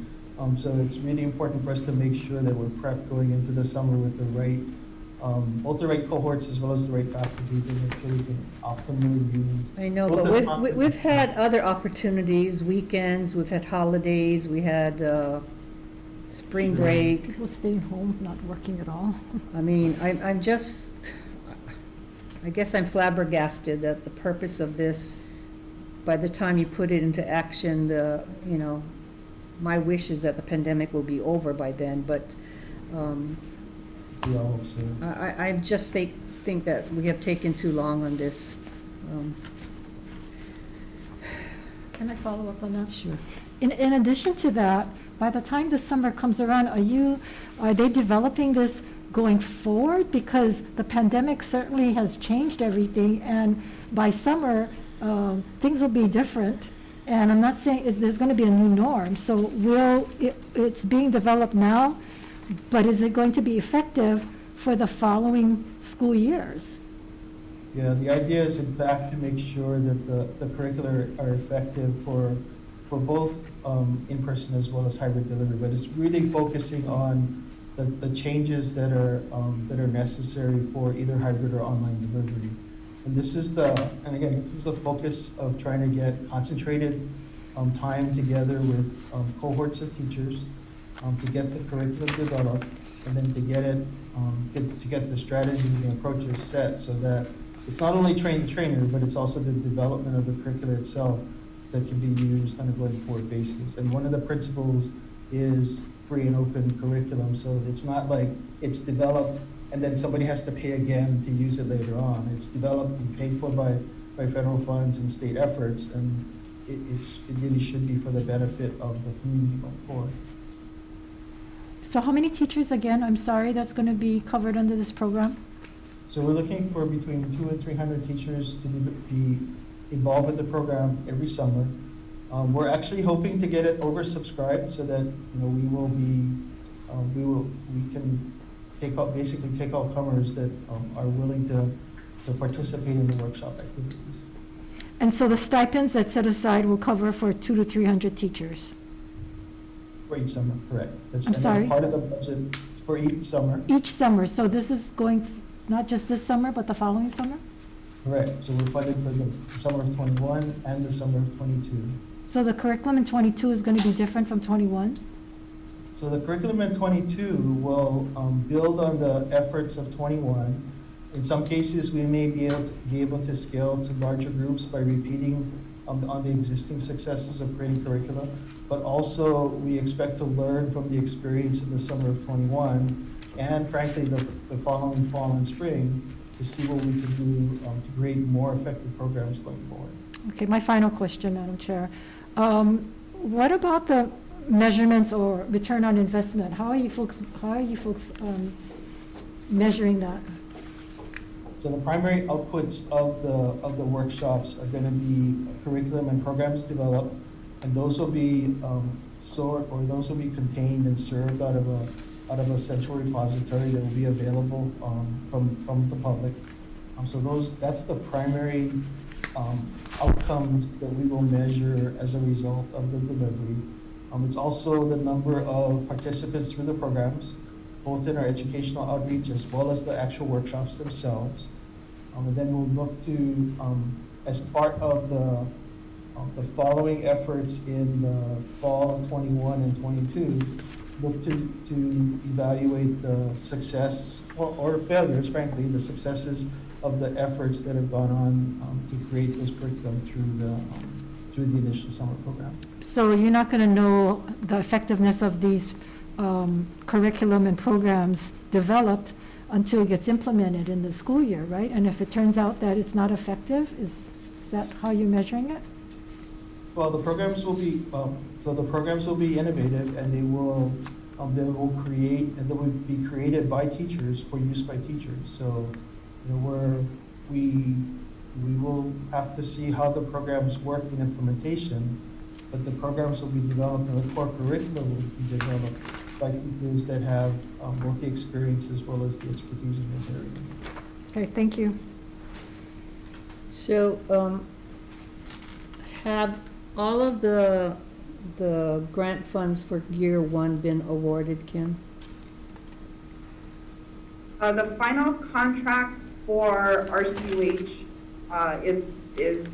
So it's really important for us to make sure that we're prepped going into the summer with the right, both the right cohorts as well as the right faculty to make sure we can optimally use. I know, but we've had other opportunities, weekends, we've had holidays, we had spring break. People staying home, not working at all. I mean, I guess I'm flabbergasted that the purpose of this, by the time you put it into action, my wish is that the pandemic will be over by then, but We all hope so. I just think that we have taken too long on this. Can I follow up on that? Sure. In addition to that, by the time the summer comes around, are they developing this going forward? Because the pandemic certainly has changed everything, and by summer, things will be different. And I'm not saying there's going to be a new norm. So it's being developed now, but is it going to be effective for the following school years? Yeah, the idea is in fact to make sure that the curricula are effective for both in-person as well as hybrid delivery, but it's really focusing on the changes that are necessary for either hybrid or online delivery. And this is the focus of trying to get concentrated time together with cohorts of teachers to get the curriculum developed, and then to get the strategies and approaches set so that it's not only train the trainer, but it's also the development of the curricula itself that can be used on a going forward basis. And one of the principles is free and open curriculum, so it's not like it's developed and then somebody has to pay again to use it later on. It's developed and paid for by federal funds and state efforts, and it really should be for the benefit of the community going forward. So how many teachers, again, I'm sorry, that's going to be covered under this program? So we're looking for between 200 and 300 teachers to be involved with the program every summer. We're actually hoping to get it oversubscribed so that, we will be, we can basically take all comers that are willing to participate in the workshop activities. And so the stipends that's set aside will cover for 200 to 300 teachers? For each summer, correct. I'm sorry? That's part of the budget for each summer. Each summer, so this is going not just this summer, but the following summer? Correct. So we're funded for the summer of 21 and the summer of 22. So the curriculum in 22 is going to be different from 21? So the curriculum in 22 will build on the efforts of 21. In some cases, we may be able to scale to larger groups by repeating on the existing successes of creating curricula. But also, we expect to learn from the experience in the summer of 21 and frankly, the following fall and spring to see what we can do to create more effective programs going forward. Okay, my final question, Madam Chair. What about the measurements or return on investment? How are you folks measuring that? So the primary outputs of the workshops are going to be curriculum and programs developed, and those will be those will be contained and served out of a central repository that will be available from the public. So that's the primary outcome that we will measure as a result of the delivery. It's also the number of participants through the programs, both in our educational outreach as well as the actual workshops themselves. And then we'll look to, as part of the following efforts in the fall of 21 and 22, look to evaluate the success or failures, frankly, the successes of the efforts that have gone on to create this curriculum through the initial summer program. So you're not going to know the effectiveness of these curriculum and programs developed until it gets implemented in the school year, right? And if it turns out that it's not effective, is that how you're measuring it? Well, the programs will be innovative, and they will be created by teachers for use by teachers. So, we will have to see how the programs work in implementation, but the programs will be developed and the core curriculum will be developed by teachers that have both the experience as well as the expertise in those areas. Okay, thank you. So, have all of the grant funds for year one been awarded, Kim? The final contract for RCUH is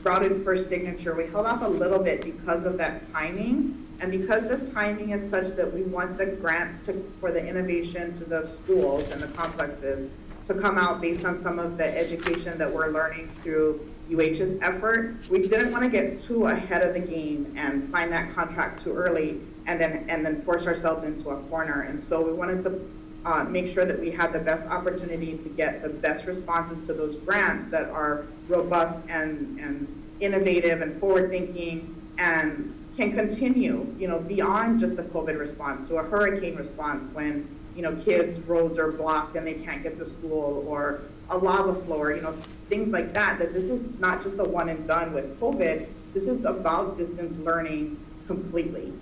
brought in for signature. We held off a little bit because of that timing, and because the timing is such that we want the grants for the innovation to the schools and the complexes to come out based on some of the education that we're learning through UH's effort. We didn't want to get too ahead of the game and sign that contract too early and then force ourselves into a corner. And so we wanted to make sure that we had the best opportunity to get the best responses to those grants that are robust and innovative and forward-thinking and can continue, beyond just the COVID response to a hurricane response when, kids' roads are blocked and they can't get to school, or a lava flow, or, things like that, that this is not just a one and done with COVID. This is about distance learning completely,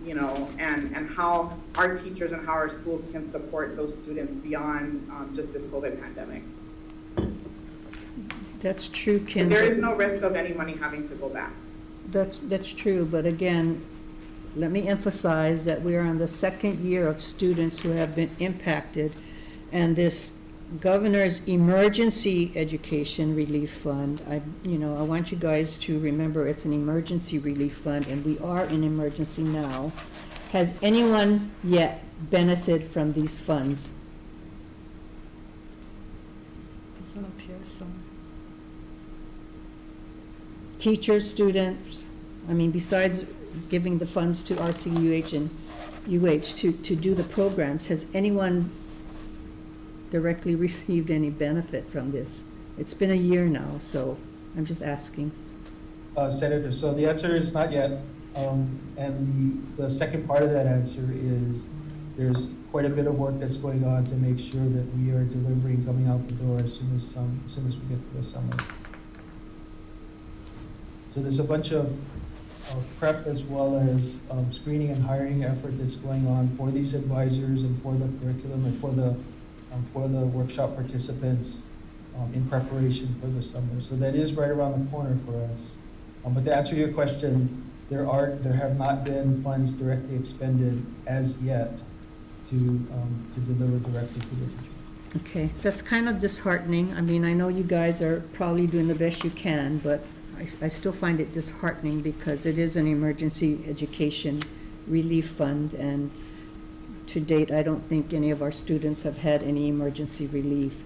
and how our teachers and how our schools can support those students beyond just this COVID pandemic. That's true, Kim. There is no risk of any money having to go back. That's true, but again, let me emphasize that we are in the second year of students who have been impacted, and this Governor's Emergency Education Relief Fund, I want you guys to remember it's an emergency relief fund, and we are in emergency now. Has anyone yet benefited from these funds? It's up here, so. Teachers, students, besides giving the funds to RCUH and UH to do the programs, has anyone directly received any benefit from this? It's been a year now, so I'm just asking. Senator, so the answer is not yet. And the second part of that answer is there's quite a bit of work that's going on to make sure that we are delivering coming out the door as soon as we get to the summer. So there's a bunch of prep as well as screening and hiring effort that's going on for these advisors and for the curriculum and for the workshop participants in preparation for the summer. So that is right around the corner for us. But to answer your question, there have not been funds directly expended as yet to deliver directly to the teacher. Okay, that's kind of disheartening. I mean, I know you guys are probably doing the best you can, but I still find it disheartening because it is an emergency education relief fund, and to date, I don't think any of our students have had any emergency relief.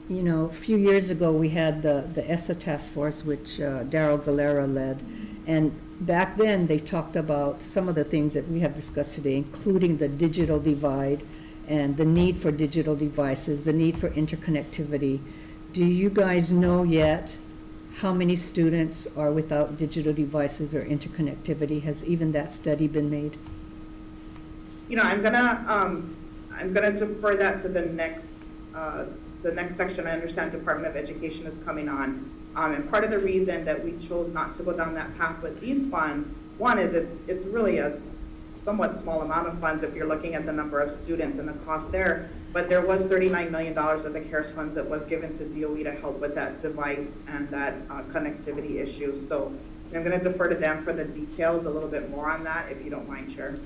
You know, a few years ago, we had the Essa task force, which Darryl Galera led, and back then, they talked about some of the things that we have discussed today, including the digital divide and the need for digital devices, the need for interconnectivity. Do you guys know yet how many students are without digital devices or interconnectivity? Has even that study been made? You know, I'm gonna defer that to the next section. I understand Department of Education is coming on. And part of the reason that we chose not to go down that path with these funds, one is it's really a somewhat small amount of funds if you're looking at the number of students and the cost there, but there was $39 million of the CARES funds that was given to DOE to help with that device and that connectivity issue. So I'm going to defer to them for the details a little bit more on that, if you don't mind, Chair.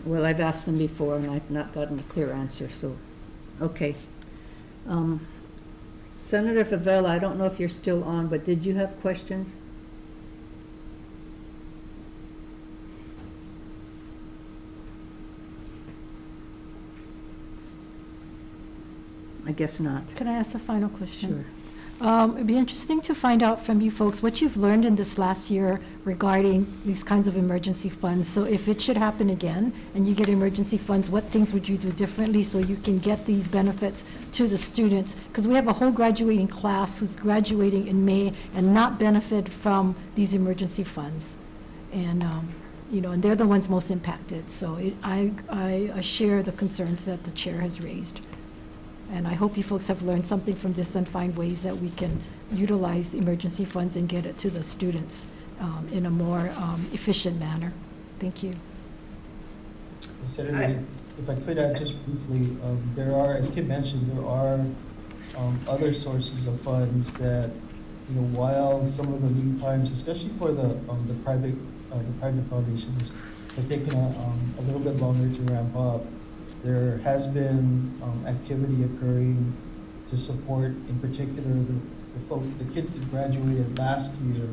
Well, I've asked them before and I've not gotten a clear answer, so, okay. Senator Favela, I don't know if you're still on, but did you have questions? I guess not. Can I ask a final question? Sure. It'd be interesting to find out from you folks what you've learned in this last year regarding these kinds of emergency funds. So if it should happen again and you get emergency funds, what things would you do differently so you can get these benefits to the students? Because we have a whole graduating class who's graduating in May and not benefit from these emergency funds. And, you know, and they're the ones most impacted. So I share the concerns that the chair has raised. And I hope you folks have learned something from this and find ways that we can utilize the emergency funds and get it to the students in a more efficient manner. Thank you. Senator, if I could add just briefly, there are, as Kim mentioned, there are other sources of funds that, you know, while some of the lead times, especially for the private foundations, have taken a little bit longer to ramp up. There has been activity occurring to support, in particular, the kids that graduated last year,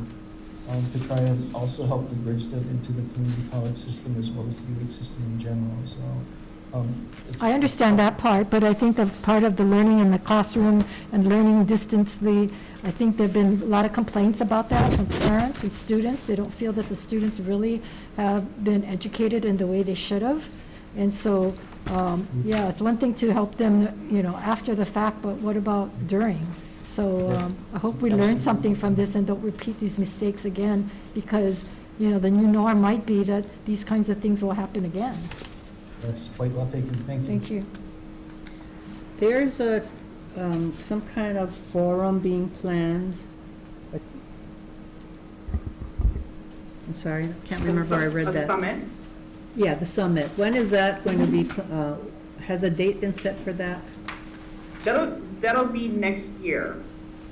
to try and also help to bridge them into the community college system as well as the UH system in general. So, I understand that part, but I think that part of the learning in the classroom and learning distantly, I think there have been a lot of complaints about that from parents and students. They don't feel that the students really have been educated in the way they should have. And so, yeah, it's one thing to help them, you know, after the fact, but what about during? So Yes. I hope we learn something from this and don't repeat these mistakes again, because, you know, the new norm might be that these kinds of things will happen again. Yes, quite well taken. Thank you. Thank you. There's some kind of forum being planned. I'm sorry, I can't remember where I read A that. summit. Yeah, the summit. When is that going to be, has a date been set for that? That'll be next year,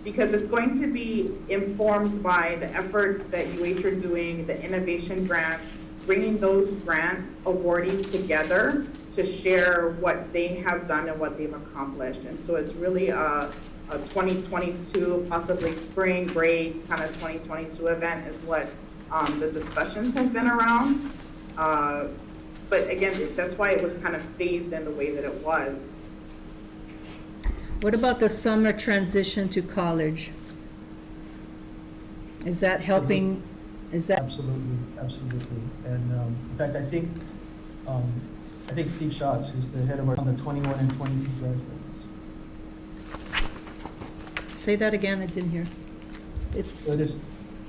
because it's going to be informed by the efforts that UH are doing, the innovation grants, bringing those grant awardees together to share what they have done and what they've accomplished. And so it's really a 2022, possibly spring break, kind of 2022 event is what the discussions have been around. But again, that's why it was kind of phased in the way that it was. What about the summer transition to college? Is that helping, is that? Absolutely, absolutely. And in fact, I think Steve Schatz, who's the head of our, on the 21 and 22 graduates. Say that again, I didn't hear. So it's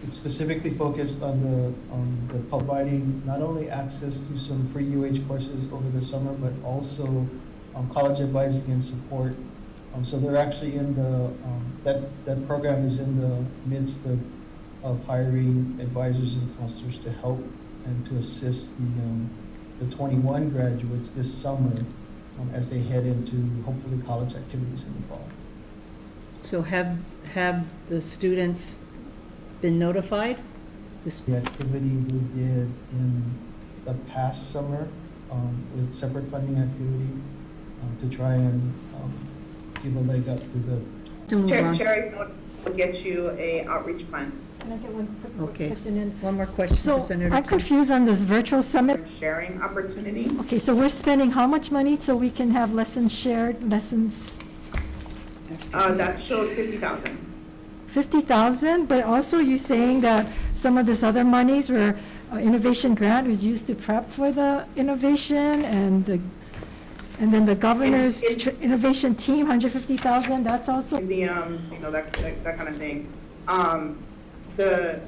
specifically focused on the providing not only access to some free UH courses over the summer, but also college advising and support. So they're actually in the, that program is in the midst of of hiring advisors and counselors to help and to assist the 21 graduates this summer as they head into hopefully college activities in the fall. So have the students been notified? The activity we did in the past summer with separate funding activity to try and give a leg up to the. To move on. Sherry will get you a outreach plan. Can I get one quick Okay. question in? One more question So for Senator. I'm confused on this virtual summit. Sharing opportunity. Okay, so we're spending how much money so we can have lessons shared, lessons? That shows 50,000. 50,000, but also you saying that some of this other monies were innovation grant was used to prep for the innovation and then the governor's innovation team, 150,000, that's also. Museums, that kind of thing. The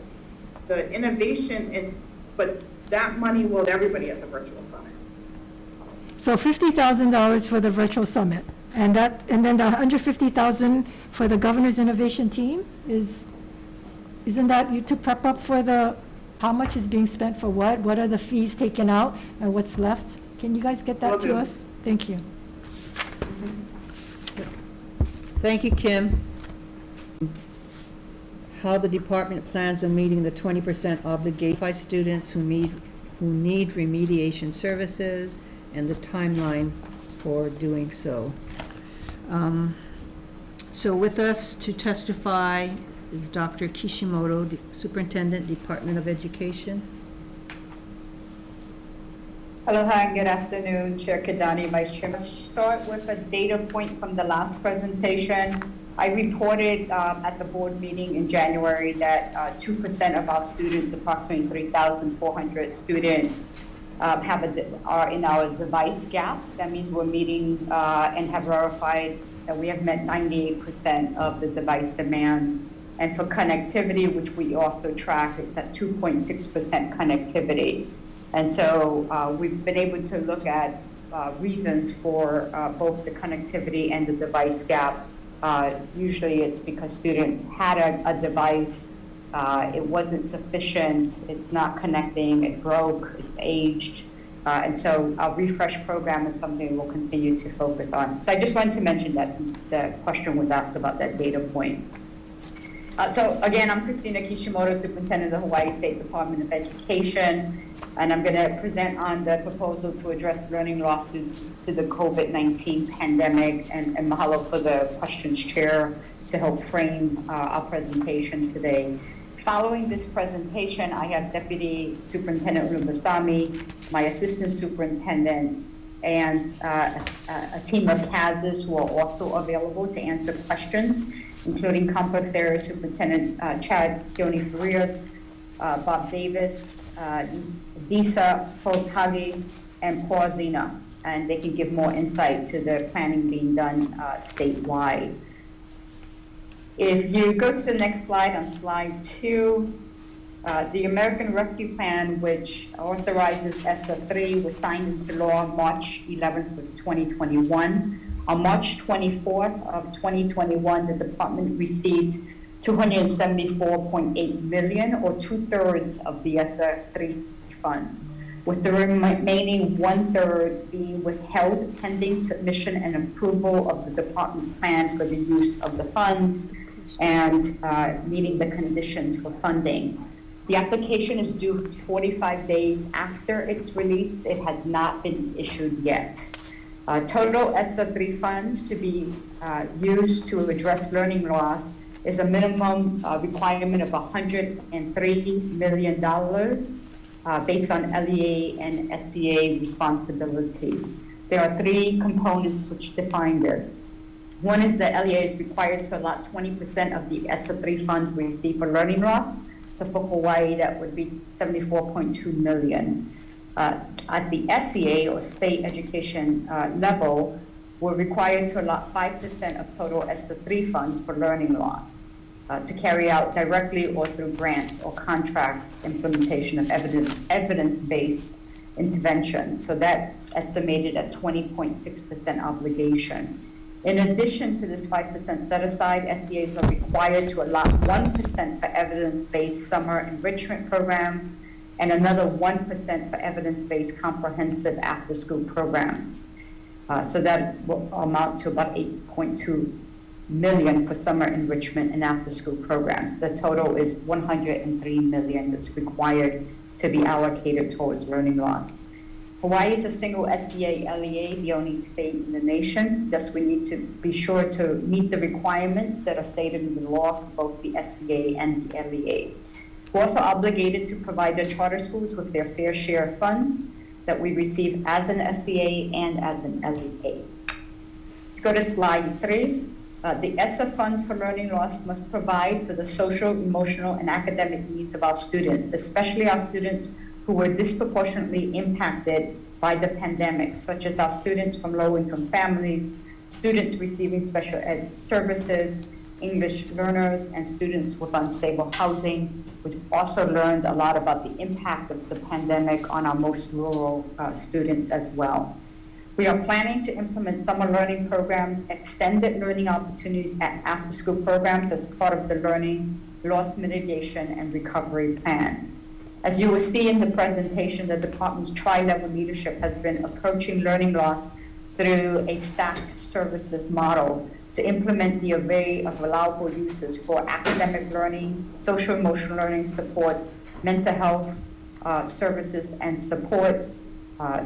innovation, but that money will everybody at the virtual summit. So $50,000 for the virtual summit, and then the 150,000 for the governor's innovation team isn't that you to prep up for how much is being spent for what? What are the fees taken out and what's left? Can you guys get that Will to do. us? Thank you. Thank you, Kim. How the department plans on meeting the 20% obligation by students who need remediation services and the timeline for doing so. So with us to testify is Dr. Kishimoto, Superintendent, Department of Education. Aloha and good afternoon, Chair Kidani, Vice Chair. Let's start with a data point from the last presentation. I reported at the board meeting in January that 2% of our students, approximately 3,400 students, are in our device gap. That means we're meeting and have verified that we have met 98% of the device demands. And for connectivity, which we also track, it's at 2.6% connectivity. And so we've been able to look at reasons for both the connectivity and the device gap. Usually it's because students had a device, it wasn't sufficient, it's not connecting, it broke, it's aged. And so our refresh program is something we'll continue to focus on. So I just wanted to mention that since the question was asked about that data point. So again, I'm Christina Kishimoto, Superintendent of the Hawaii State Department of Education, and I'm going to present on the proposal to address learning loss due to the COVID-19 pandemic, and mahalo for the questions, Chair, to help frame our presentation today. Following this presentation, I have Deputy Superintendent Rubasami, my Assistant Superintendents, and a team of CASs who are also available to answer questions, including Complex Area Superintendent Chad Keone Farias, Bob Davis, Disa Fotagi, and Paul Zina, and they can give more insight to the planning being done statewide. If you go to the next slide, on slide 2, the American Rescue Plan, which authorizes Essa 3, was signed into law March 11th of 2021. On March 24th of 2021, the department received $274.8 million, or 2/3 of the Essa 3 funds, with the remaining 1/3 being withheld pending submission and approval of the department's plan for the use of the funds and meeting the conditions for funding. The application is due 45 days after it's released. It has not been issued yet. Total Essa 3 funds to be used to address learning loss is a minimum requirement of $103 million based on LEA and SCA responsibilities. There are 3 components which define this. One is that LEA is required to allot 20% of the Essa 3 funds we receive for learning loss. So for Hawaii, that would be $74.2 million. At the SCA, or state education level, we're required to allot 5% of total Essa 3 funds for learning loss to carry out directly or through grants or contracts implementation of evidence-based intervention. So that's estimated at 20.6% obligation. In addition to this 5% set aside, SEAs are required to allot 1% for evidence-based summer enrichment programs and another 1% for evidence-based comprehensive after-school programs. So that will amount to about $8.2 million for summer enrichment and after-school programs. The total is $103 million that's required to be allocated towards learning loss. Hawaii is a single SBA LEA, the only state in the nation. Thus, we need to be sure to meet the requirements that are stated in the law for both the SBA and the LEA. We're also obligated to provide the charter schools with their fair share of funds that we receive as an SBA and as an LEA. Go to slide 3. The Essa funds for learning loss must provide for the social, emotional, and academic needs of our students, especially our students who were disproportionately impacted by the pandemic, such as our students from low-income families, students receiving special ed services, English learners, and students with unstable housing. We've also learned a lot about the impact of the pandemic on our most rural students as well. We are planning to implement summer learning programs, extended learning opportunities, and after-school programs as part of the learning loss mitigation and recovery plan. As you will see in the presentation, the department's tri-level leadership has been approaching learning loss through a stacked services model to implement the array of allowable uses for academic learning, social emotional learning supports, mental health services and supports,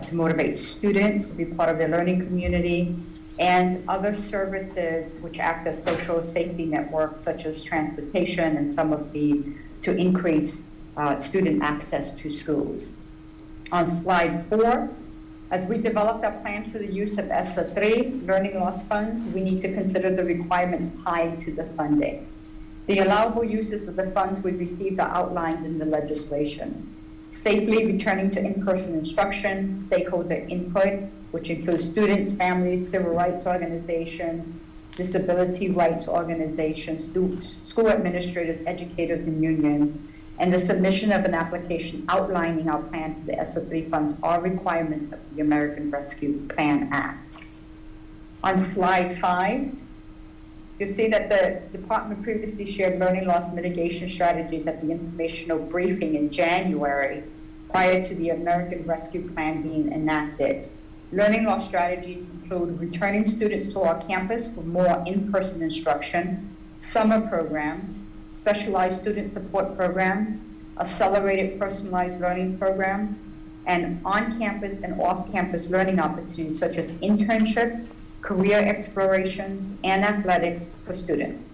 to motivate students to be part of their learning community, and other services which act as social safety networks such as transportation and some of to increase student access to schools. On slide 4, as we developed our plan for the use of Essa 3 learning loss funds, we need to consider the requirements tied to the funding. The allowable uses of the funds we received are outlined in the legislation. Safely returning to in-person instruction, stakeholder input, which includes students, families, civil rights organizations, disability rights organizations, school administrators, educators, and unions, and the submission of an application outlining our plan for the Essa 3 funds are requirements of the American Rescue Plan Act. On slide 5, you'll see that the department previously shared learning loss mitigation strategies at the informational briefing in January prior to the American Rescue Plan being enacted. Learning loss strategies include returning students to our campus for more in-person instruction, summer programs, specialized student support programs, accelerated personalized learning programs, and on-campus and off-campus learning opportunities such as internships, career explorations, and athletics for students.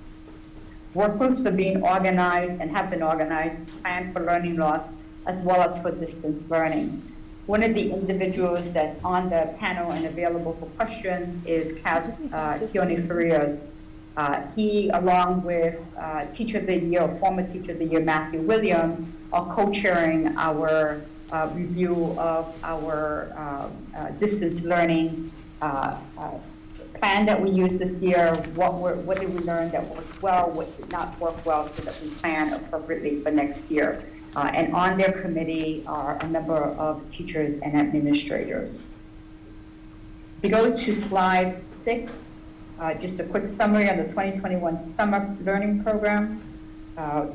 Work groups are being organized and have been organized to plan for learning loss as well as for distance learning. One of the individuals that's on the panel and available for questions is Keone Farias. He, along with Teacher of the Year, former Teacher of the Year, Matthew Williams, are co-chairing our review of our distance learning plan that we used this year. What did we learn that worked well, what did not work well, so that we plan appropriately for next year. And on their committee are a number of teachers and administrators. If you go to slide 6, just a quick summary on the 2021 Summer Learning Program.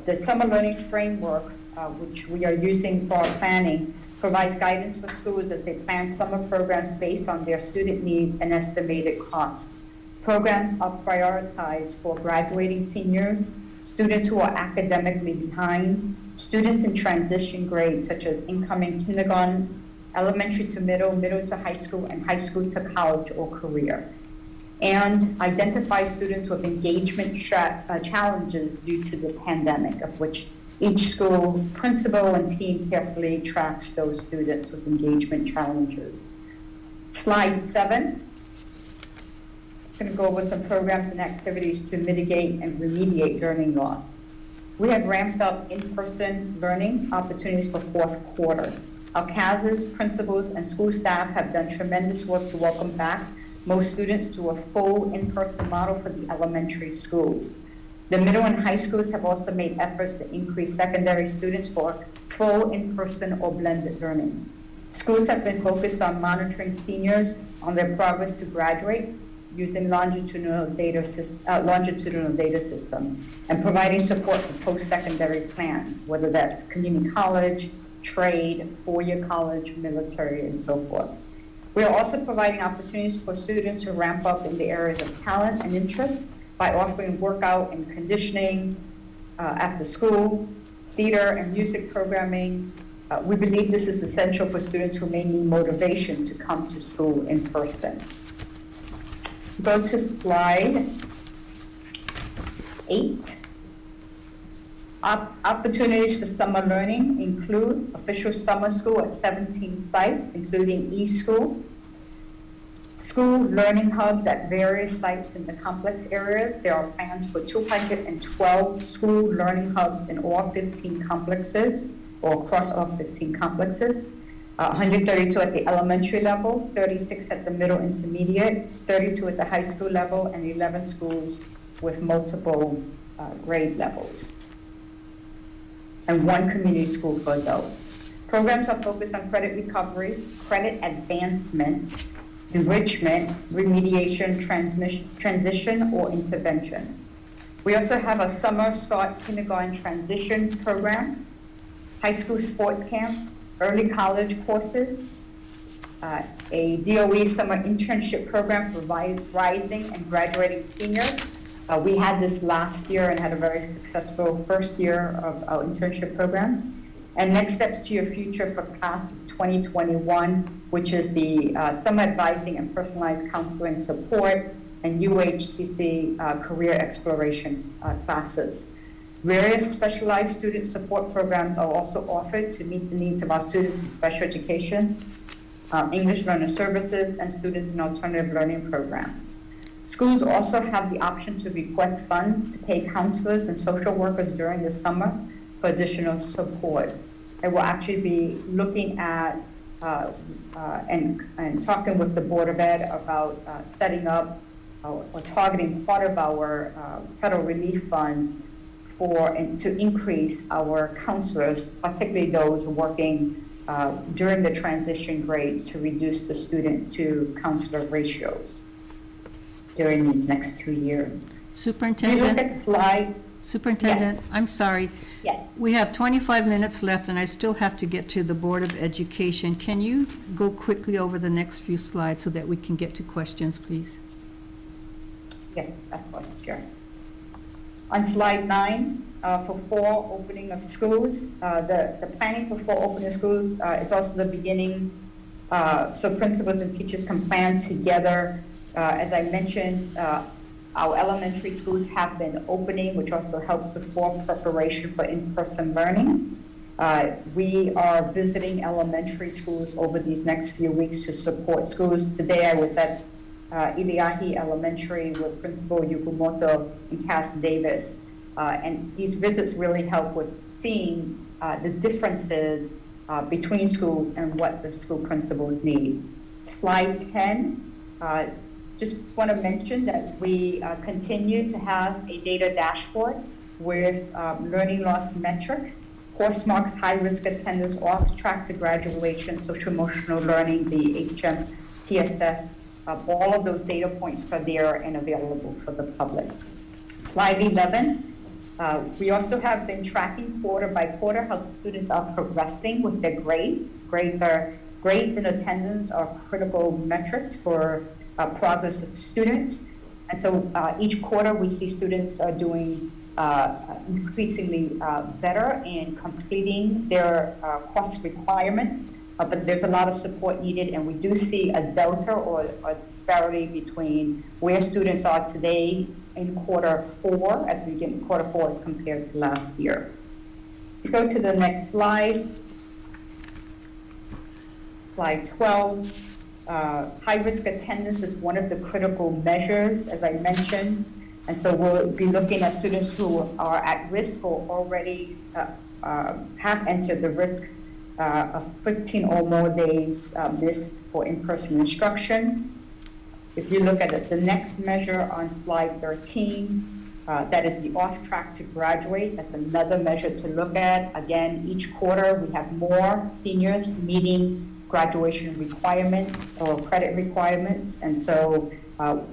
The Summer Learning Framework, which we are using for our planning, provides guidance for schools as they plan summer programs based on their student needs and estimated costs. Programs are prioritized for graduating seniors, students who are academically behind, students in transition grades such as incoming kindergarten, elementary to middle, middle to high school, and high school to college or career. And identify students with engagement challenges due to the pandemic, of which each school principal and team carefully tracks those students with engagement challenges. Slide 7. Just going to go over some programs and activities to mitigate and remediate learning loss. We have ramped up in-person learning opportunities for fourth quarter. Our CASs, principals, and school staff have done tremendous work to welcome back most students to a full in-person model for the elementary schools. The middle and high schools have also made efforts to increase secondary students for full in-person or blended learning. Schools have been focused on monitoring seniors on their progress to graduate, using longitudinal data system, and providing support for post-secondary plans, whether that's community college, trade, four-year college, military, and so forth. We are also providing opportunities for students to ramp up in the areas of talent and interest by offering workout and conditioning after school, theater and music programming. We believe this is essential for students who may need motivation to come to school in person. Go to slide 8. Opportunities for summer learning include official summer school at 17 sites, including e-school, school learning hubs at various sites in the complex areas. There are plans for 212 school learning hubs in all 15 complexes, or across all 15 complexes. 132 at the elementary level, 36 at the middle intermediate, 32 at the high school level, and 11 schools with multiple grade levels, and 1 community school for adults. Programs are focused on credit recovery, credit advancement, enrichment, remediation, transition, or intervention. We also have a summer start kindergarten transition program, high school sports camps, early college courses, a DOE summer internship program for rising and graduating seniors. We had this last year and had a very successful first year of our internship program. And Next Steps to Your Future for class of 2021, which is the summer advising and personalized counseling support and UHCC career exploration classes. Various specialized student support programs are also offered to meet the needs of our students in special education, English learner services, and students in alternative learning programs. Schools also have the option to request funds to pay counselors and social workers during the summer for additional support. And we'll actually be looking at and talking with the Board of Ed about setting up or targeting part of our federal relief funds to increase our counselors, particularly those working during the transition grades, to reduce the student to counselor ratios during these next 2 years. Superintendent? If you look at slide. Superintendent, Yes. I'm sorry. Yes. We have 25 minutes left, and I still have to get to the Board of Education. Can you go quickly over the next few slides so that we can get to questions, please? Yes, of course, sure. On slide 9, for fall opening of schools, the planning for fall opening of schools is also the beginning, so principals and teachers can plan together. As I mentioned, our elementary schools have been opening, which also helps support preparation for in-person learning. We are visiting elementary schools over these next few weeks to support schools. Today I was at Iliahi Elementary with Principal Yukumoto and Cass Davis. And these visits really help with seeing the differences between schools and what the school principals need. Slide 10, just want to mention that we continue to have a data dashboard with learning loss metrics, course marks, high-risk attendance, off track to graduation, social-emotional learning, the HM, TSS. All of those data points are there and available for the public. Slide 11. We also have been tracking quarter by quarter how students are progressing with their grades. Grades and attendance are critical metrics for progress of students. And so each quarter we see students are doing increasingly better in completing their course requirements. But there's a lot of support needed, and we do see a delta or a disparity between where students are today in quarter 4, as we get in quarter 4 as compared to last year. Go to the next slide. Slide 12. High-risk attendance is one of the critical measures, as I mentioned, and so we'll be looking at students who are at risk or already have entered the risk of 15 or more days missed for in-person instruction. If you look at the next measure on slide 13, that is the off-track to graduate. That's another measure to look at. Again, each quarter we have more seniors meeting graduation requirements or credit requirements, and so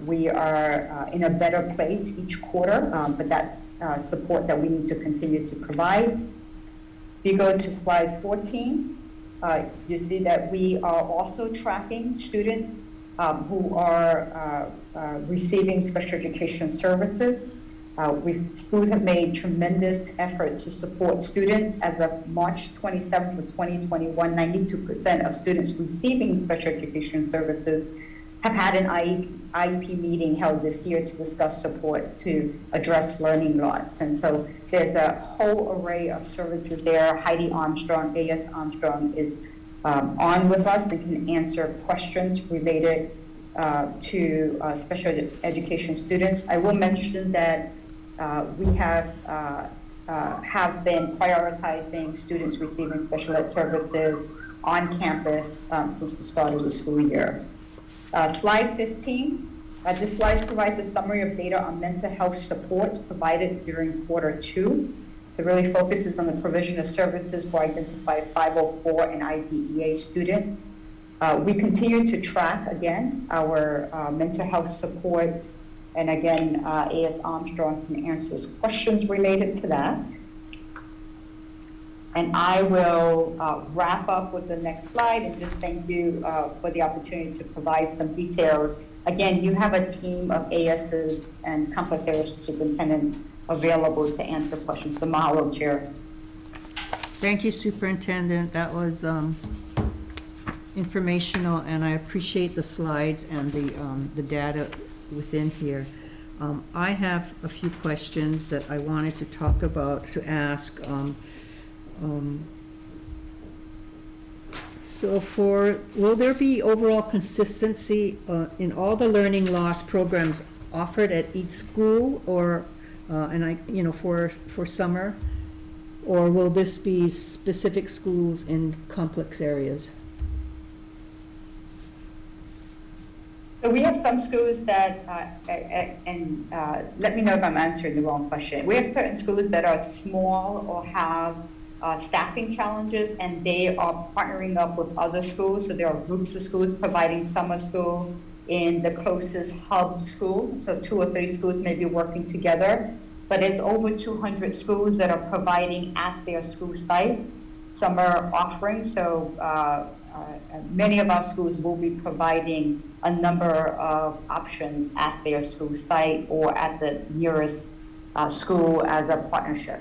We are in a better place each quarter, but that's support that we need to continue to provide. If you go to slide 14, you see that we are also tracking students who are receiving special education services. Schools have made tremendous efforts to support students. As of March 27th of 2021, 92% of students receiving special education services have had an IEP meeting held this year to discuss support to address learning loss. And so there's a whole array of services there. Heidi Armstrong, AS Armstrong, is on with us and can answer questions related to special education students. I will mention that we have been prioritizing students receiving special ed services on campus since the start of the school year. Slide 15. This slide provides a summary of data on mental health supports provided during Q2. It really focuses on the provision of services for identified 504 and IDEA students. We continue to track, again, our mental health supports, and again, AS Armstrong can answer questions related to that. And I will wrap up with the next slide and just thank you for the opportunity to provide some details. Again, you have a team of ASs and complex area superintendents available to answer questions. So mahalo, Chair. Thank you, Superintendent. That was informational, and I appreciate the slides and the data within here. I have a few questions that I wanted to talk about, to ask. Will there be overall consistency in all the learning loss programs offered at each school, or for summer, or will this be specific schools in complex areas? So we have some schools that, let me know if I'm answering the wrong question. We have certain schools that are small or have staffing challenges, and they are partnering up with other schools. So there are groups of schools providing summer school in the closest hub school. So 2 or 3 schools may be working together. But there's over 200 schools that are providing at their school sites summer offerings. So many of our schools will be providing a number of options at their school site or at the nearest school as a partnership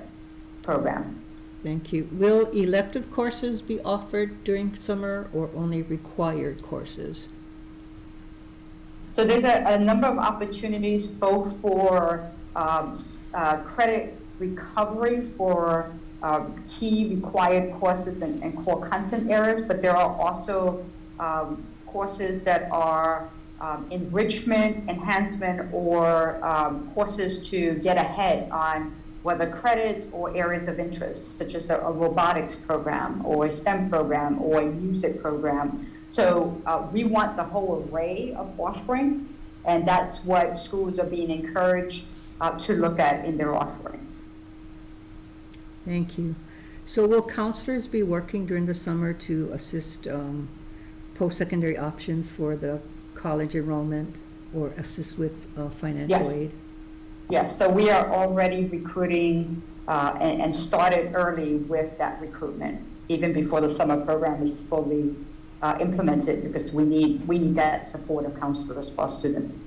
program. Thank you. Will elective courses be offered during summer, or only required courses? So there's a number of opportunities both for credit recovery for key required courses and core content areas, but there are also courses that are enrichment, enhancement, or courses to get ahead on whether credits or areas of interest, such as a robotics program or a STEM program or a music program. So we want the whole array of offerings, and that's what schools are being encouraged to look at in their offerings. Thank you. So will counselors be working during the summer to assist post-secondary options for the college enrollment, or assist with financial aid? Yes, so we are already recruiting and started early with that recruitment, even before the summer program is fully implemented, because we need that support of counselors for our students.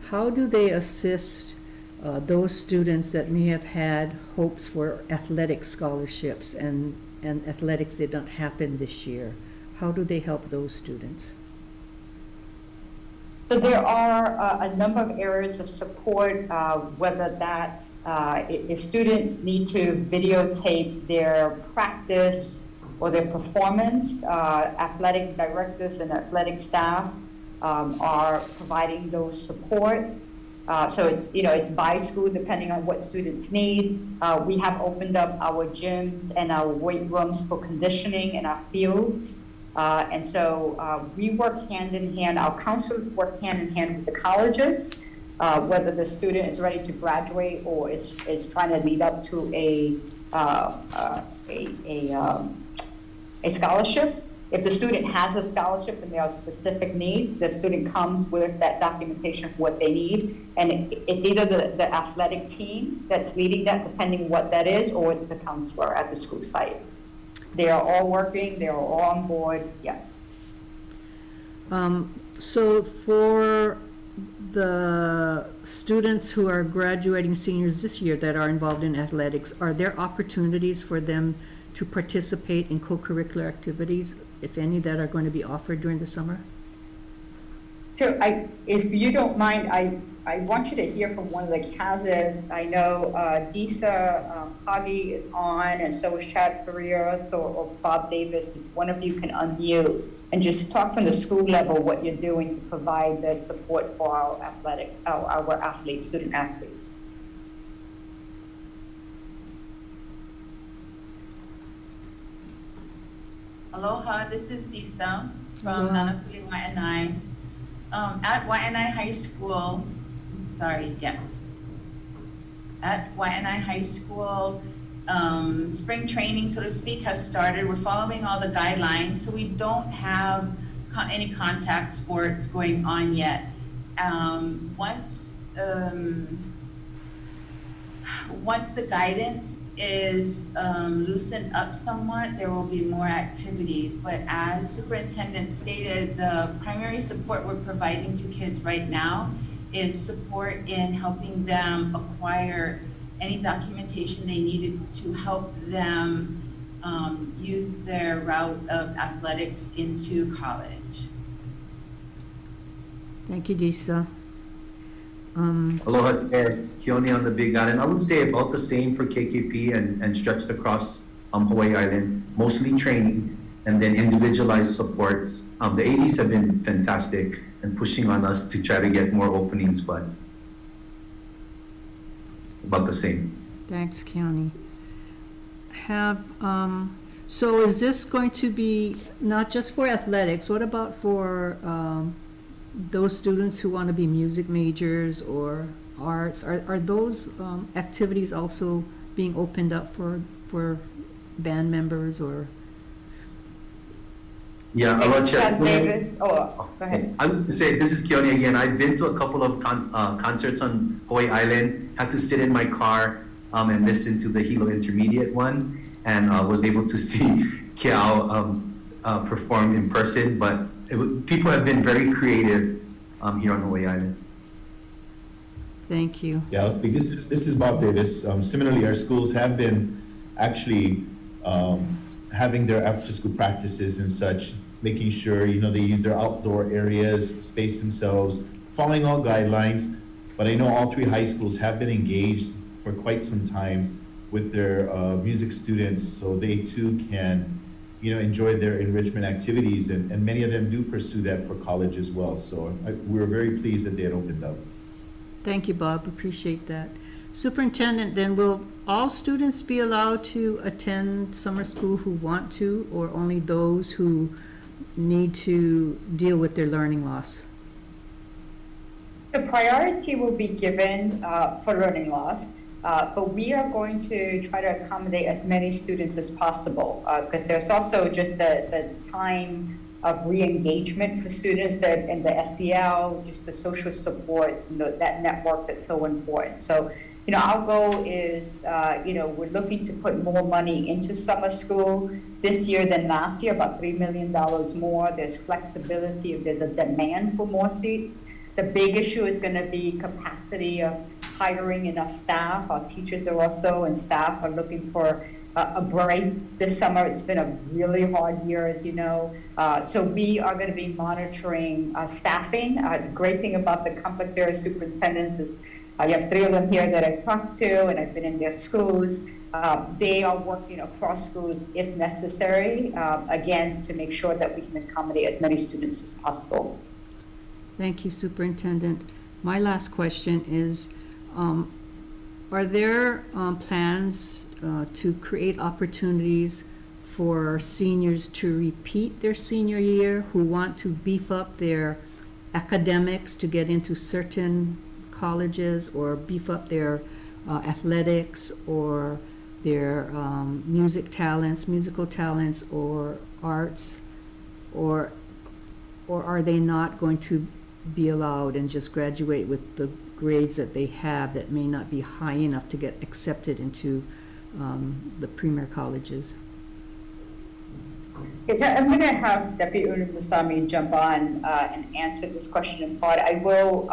How do they assist those students that may have had hopes for athletic scholarships and athletics did not happen this year? How do they help those students? So there are a number of areas of support, whether that's if students need to videotape their practice or their performance, athletic directors and athletic staff are providing those supports. So it's by school depending on what students need. We have opened up our gyms and our weight rooms for conditioning in our fields. And so we work hand in hand, our counselors work hand in hand with the colleges, whether the student is ready to graduate or is trying to lead up to a scholarship. If the student has a scholarship and there are specific needs, the student comes with that documentation of what they need. And it's either the athletic team that's leading that, depending what that is, or it's a counselor at the school site. They are all working, they are all on board, yes. So for the students who are graduating seniors this year that are involved in athletics, are there opportunities for them to participate in co-curricular activities, if any, that are going to be offered during the summer? So if you don't mind, I want you to hear from one of the CASs. I know Disa Hagi is on, and so is Chad Farias or Bob Davis. If one of you can unmute and just talk from the school level what you're doing to provide the support for our athletes, student athletes. Aloha, this is Disa from Aloha. Nanakuli Wai'anae. At Wai'anae High School, At Wai'anae High School, spring training, so to speak, has started. We're following all the guidelines, so we don't have any contact sports going on yet. Once the guidance is loosened up somewhat, there will be more activities. But as superintendent stated, the primary support we're providing to kids right now is support in helping them acquire any documentation they needed to help them use their route of athletics into college. Thank you, Disa. Aloha, Keone on the Big Island. I would say about the same for KKP and stretched across Hawaii Island, mostly training and then individualized supports. The ADs have been fantastic and pushing on us to try to get more openings, but about the same. Thanks, Keone. So is this going to be not just for athletics? What about for those students who want to be music majors or arts? Are those activities also being opened up for band members or? Yeah, Aloha, Chad Davis, go ahead. I was going to say, this is Keone again. I've been to a couple of concerts on Hawaii Island, had to sit in my car and listen to the Hilo Intermediate one, and was able to see Kiao perform in person, but people have been very creative here on Hawaii Island. Thank you. Yeah, I'll speak. This is Bob Davis. Similarly, our schools have been actually having their after-school practices and such, making sure, they use their outdoor areas, space themselves, following all guidelines. But I know all three high schools have been engaged for quite some time with their music students, so they too can, enjoy their enrichment activities, and many of them do pursue that for college as well. So we were very pleased that they had opened up. Thank you, Bob. Appreciate that. Superintendent, then will all students be allowed to attend summer school who want to, or only those who need to deal with their learning loss? The priority will be given for learning loss, but we are going to try to accommodate as many students as possible, because there's also just the time of re-engagement for students that in the SEL, just the social supports and that network that's so important. So, our goal is, we're looking to put more money into summer school this year than last year, about $3 million more. There's flexibility if there's a demand for more seats. The big issue is going to be capacity of hiring enough staff. Our teachers are also, and staff are looking for a break this summer. It's been a really hard year, as you know. So we are going to be monitoring staffing. The great thing about the complex area superintendents is you have 3 of them here that I've talked to, and I've been in their schools. They are working across schools if necessary, again, to make sure that we can accommodate as many students as possible. Thank you, Superintendent. My last question is, are there plans to create opportunities for seniors to repeat their senior year who want to beef up their academics to get into certain colleges, or beef up their athletics or their musical talents or arts? or are they not going to be allowed and just graduate with the grades that they have that may not be high enough to get accepted into the premier colleges? Yes, I'm going to have Deputy Unusami jump on and answer this question in part. I will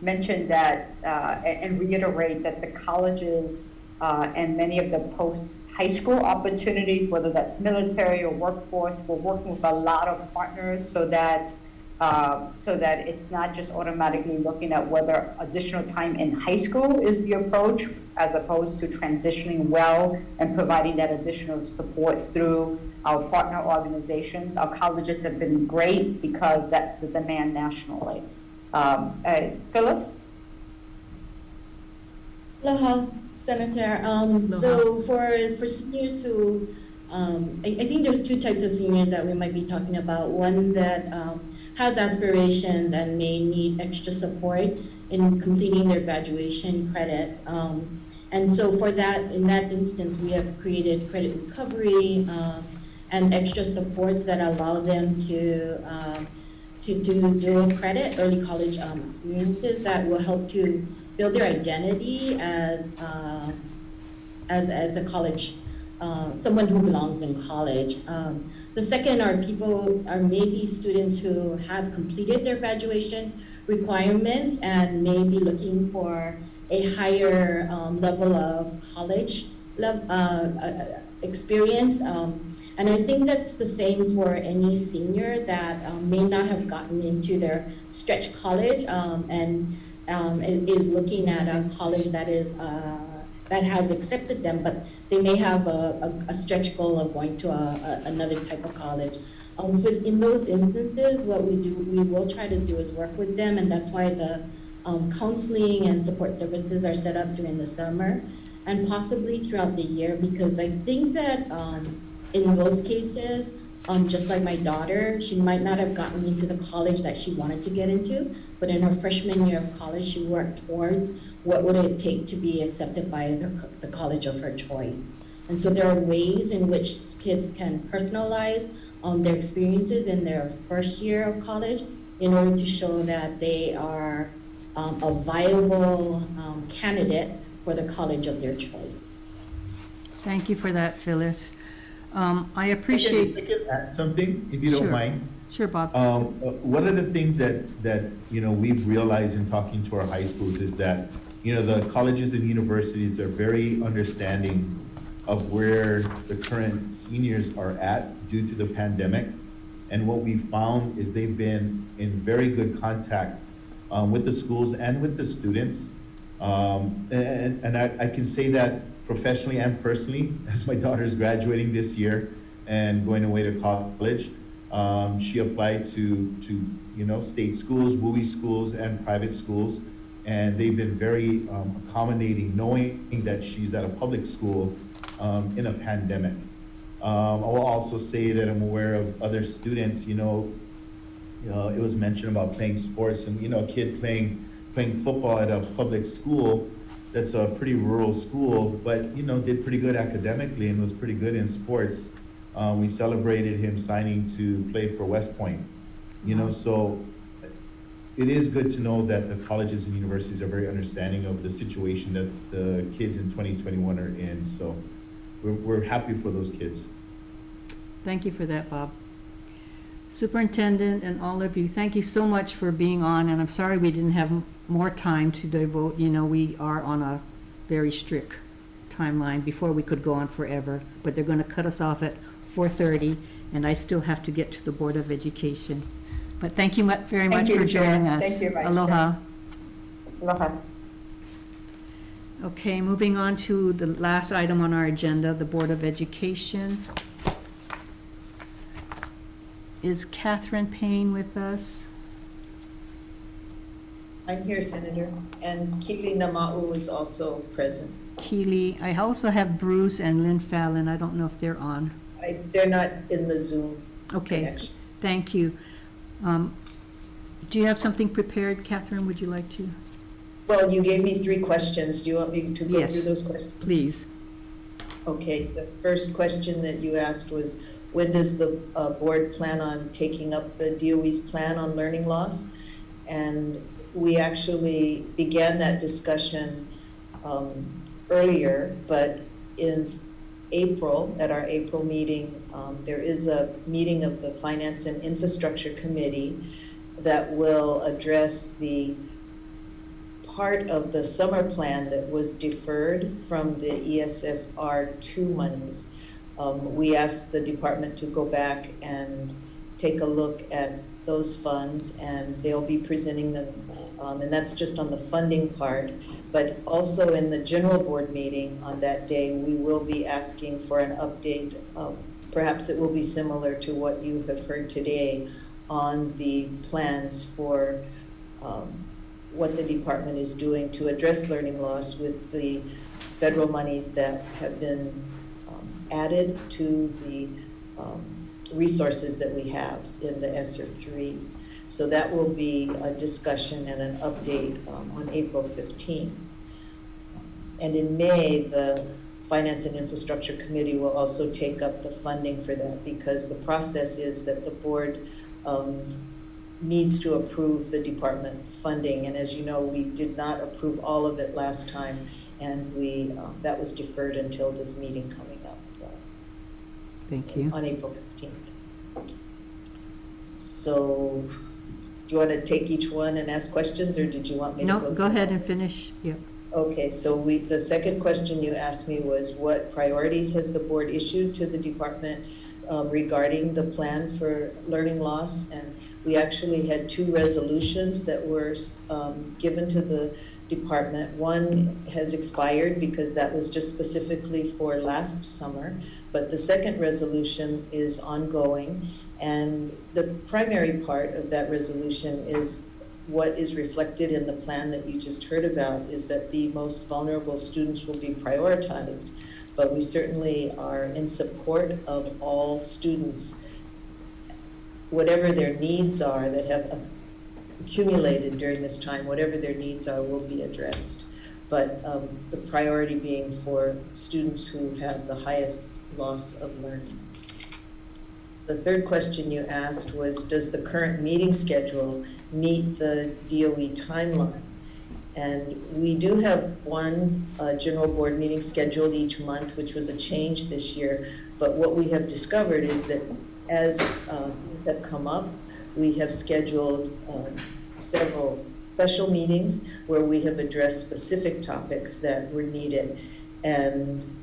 mention that and reiterate that the colleges and many of the post-high school opportunities, whether that's military or workforce, we're working with a lot of partners so that it's not just automatically looking at whether additional time in high school is the approach, as opposed to transitioning well and providing that additional support through our partner organizations. Our colleges have been great because that's the demand nationally. Phyllis? Aloha, Senator. So for seniors who, I think there's two types of seniors that we might be talking about. One that has aspirations and may need extra support in completing their graduation credits. And so for that, in that instance, we have created credit recovery and extra supports that allow them to dual credit early college experiences that will help to build their identity as a college, someone who belongs in college. The second are maybe students who have completed their graduation requirements and may be looking for a higher level of college experience. And I think that's the same for any senior that may not have gotten into their stretch college and is looking at a college that has accepted them, but they may have a stretch goal of going to another type of college. In those instances, what we will try to do is work with them, and that's why the counseling and support services are set up during the summer and possibly throughout the year, because I think that in those cases, just like my daughter, she might not have gotten into the college that she wanted to get into, but in her freshman year of college, she worked towards what would it take to be accepted by the college of her choice. And so there are ways in which kids can personalize their experiences in their first year of college in order to show that they are a viable candidate for the college of their choice. Thank you for that, Phyllis. I appreciate. I can add something, if you don't Sure. mind. Sure, Bob. One of the things that we've realized in talking to our high schools is that the colleges and universities are very understanding of where the current seniors are at due to the pandemic. And what we found is they've been in very good contact with the schools and with the students. And I can say that professionally and personally, as my daughter is graduating this year and going away to college. She applied to state schools, WUI schools, and private schools, and they've been very accommodating, knowing that she's at a public school in a pandemic. I will also say that I'm aware of other students. It was mentioned about playing sports, and a kid playing football at a public school. That's a pretty rural school, but did pretty good academically and was pretty good in sports. We celebrated him signing to play for West Point. So it is good to know that the colleges and universities are very understanding of the situation that the kids in 2021 are in. So we're happy for those kids. Thank you for that, Bob. Superintendent and all of you, thank you so much for being on, and I'm sorry we didn't have more time to devote. We are on a very strict timeline before we could go on forever, but they're going to cut us off at 4:30, and I still have to get to the Board of Education. But thank you very much for joining us. Thank you, Vice Chair. Aloha. Aloha. Okay, moving on to the last item on our agenda, the Board of Education. Is Catherine Payne with us? I'm here, Senator, and Kili Nama'u is also present. Keely. I also have Bruce and Lynn Fallon. I don't know if they're on. They're not in the Zoom Okay, connection. thank you. Do you have something prepared, Catherine? Would you like to? Well, you gave me 3 questions. Do you want me to go Yes. through those questions? Please. Okay, the first question that you asked was, when does the board plan on taking up the DOE's plan on learning loss? And we actually began that discussion earlier, but in April, at our April meeting, there is a meeting of the Finance and Infrastructure Committee that will address the part of the summer plan that was deferred from the ESSR 2 monies. We asked the department to go back and take a look at those funds, and they'll be presenting them, and that's just on the funding part. But also in the general board meeting on that day, we will be asking for an update. Perhaps it will be similar to what you have heard today on the plans for what the department is doing to address learning loss with the federal monies that have been added to the resources that we have in the ESSER 3. So that will be a discussion and an update on April 15th. And in May, the Finance and Infrastructure Committee will also take up the funding for that, because the process is that the board needs to approve the department's funding. And as you know, we did not approve all of it last time, and that was deferred until this meeting coming up. Thank you. On April 15th. So, do you want to take each one and ask questions, or did you want me to go through? No, go ahead and finish. Yep. Okay, so the second question you asked me was, what priorities has the board issued to the department regarding the plan for learning loss? And we actually had 2 resolutions that were given to the department. One has expired because that was just specifically for last summer, but the second resolution is ongoing. And the primary part of that resolution is what is reflected in the plan that you just heard about, is that the most vulnerable students will be prioritized. But we certainly are in support of all students, whatever their needs are that have accumulated during this time, whatever their needs are will be addressed. But the priority being for students who have the highest loss of learning. The third question you asked was, does the current meeting schedule meet the DOE timeline? And we do have one general board meeting scheduled each month, which was a change this year. But what we have discovered is that as things have come up, we have scheduled several special meetings where we have addressed specific topics that were needed. And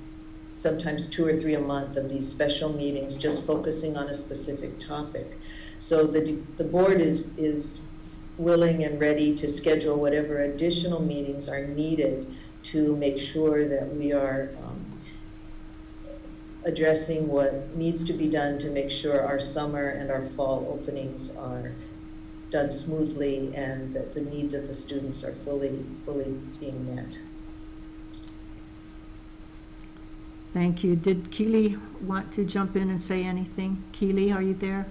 sometimes 2 or 3 a month of these special meetings just focusing on a specific topic. So the board is willing and ready to schedule whatever additional meetings are needed to make sure that we are addressing what needs to be done to make sure our summer and our fall openings are done smoothly and that the needs of the students are fully being met. Thank you. Did Keely want to jump in and say anything? Keely, are you there?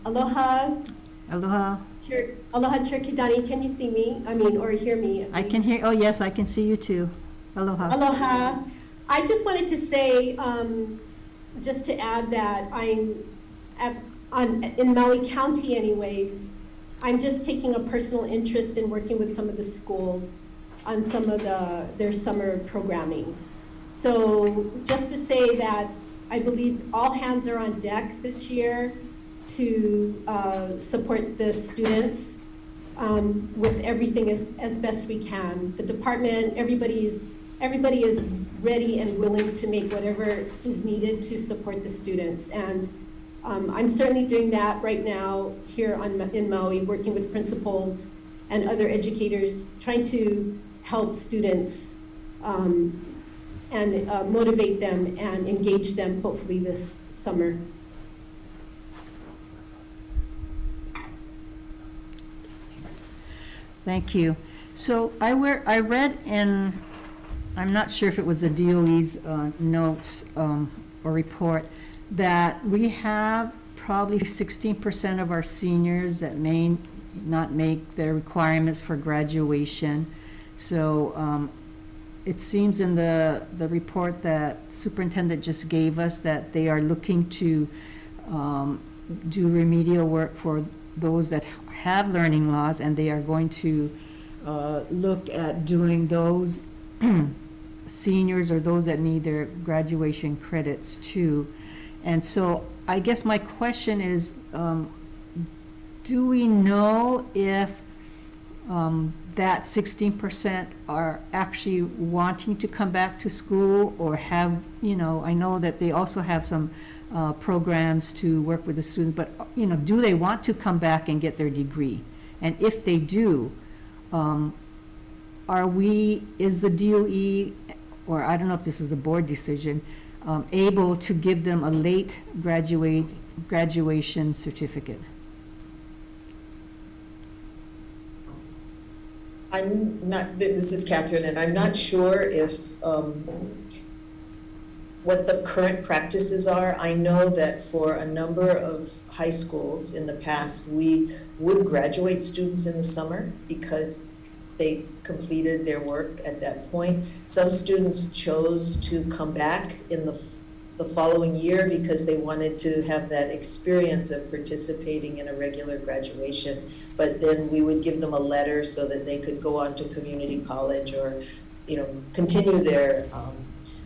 Aloha. Aloha. Aloha, Chair Kidani. Can you see me? Or hear me? I can hear. Oh, yes, I can see you too. Aloha. Aloha. I just wanted to say, just to add that I'm in Maui County anyways, I'm just taking a personal interest in working with some of the schools on some of their summer programming. So just to say that I believe all hands are on deck this year to support the students with everything as best we can. The department, everybody is ready and willing to make whatever is needed to support the students. And I'm certainly doing that right now here in Maui, working with principals and other educators, trying to help students and motivate them and engage them hopefully this summer. Thank you. So I read in, I'm not sure if it was the DOE's notes or report, that we have probably 16% of our seniors that may not make their requirements for graduation. So it seems in the report that superintendent just gave us that they are looking to do remedial work for those that have learning loss, and they are going to look at doing those seniors or those that need their graduation credits too. And so I guess my question is, do we know if that 16% are actually wanting to come back to school, or have, I know that they also have some programs to work with the students, but, do they want to come back and get their degree? And if they do, is the DOE, or I don't know if this is a board decision, able to give them a late graduation certificate? I'm not, this is Catherine, and I'm not sure if, what the current practices are. I know that for a number of high schools in the past, we would graduate students in the summer because they completed their work at that point. Some students chose to come back in the following year because they wanted to have that experience of participating in a regular graduation. But then we would give them a letter so that they could go on to community college or, continue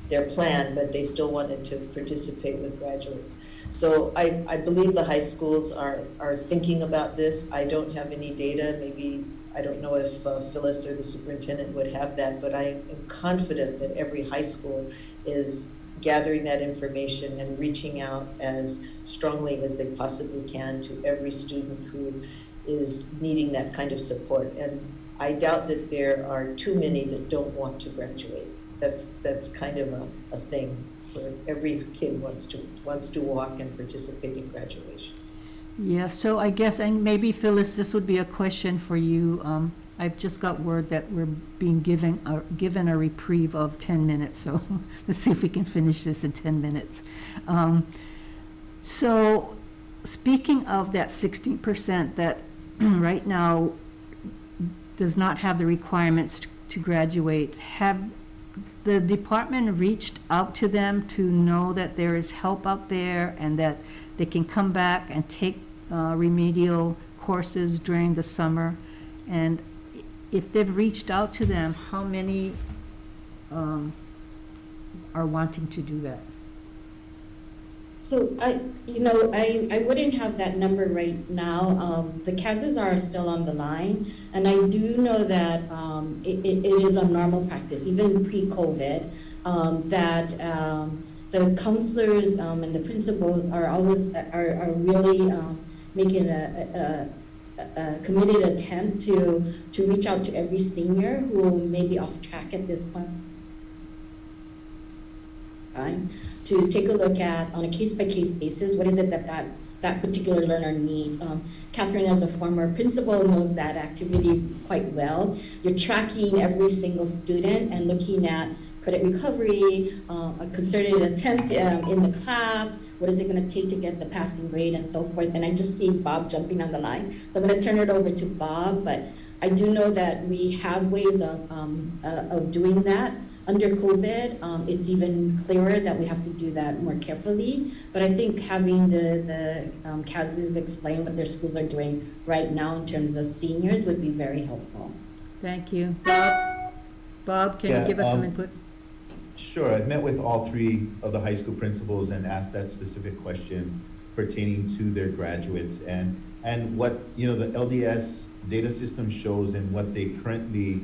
their plan, but they still wanted to participate with graduates. So I believe the high schools are thinking about this. I don't have any data. Maybe, I don't know if Phyllis or the superintendent would have that, but I am confident that every high school is gathering that information and reaching out as strongly as they possibly can to every student who is needing that kind of support. And I doubt that there are too many that don't want to graduate. That's kind of a thing where every kid wants to walk and participate in graduation. Yeah, so I guess, and maybe Phyllis, this would be a question for you. I've just got word that we're being given a reprieve of 10 minutes, so let's see if we can finish this in 10 minutes. So speaking of that 16% that right now does not have the requirements to graduate, have the department reached out to them to know that there is help out there and that they can come back and take remedial courses during the summer? And if they've reached out to them, how many are wanting to do that? So I wouldn't have that number right now. The CASs are still on the line, and I do know that it is a normal practice, even pre-COVID, that the counselors and the principals are always are really making a committed attempt to reach out to every senior who may be off track at this point. To take a look at, on a case-by-case basis, what is it that particular learner needs. Catherine, as a former principal, knows that activity quite well. You're tracking every single student and looking at credit recovery, a concerted attempt in the class, what is it going to take to get the passing grade, and so forth. And I just see Bob jumping on the line. So I'm going to turn it over to Bob, but I do know that we have ways of doing that. Under COVID, it's even clearer that we have to do that more carefully. But I think having the CASs explain what their schools are doing right now in terms of seniors would be very helpful. Thank you. Bob, can you give us some input? Sure. I've met with all three of the high school principals and asked that specific question pertaining to their graduates, and what the LDS data system shows and what they currently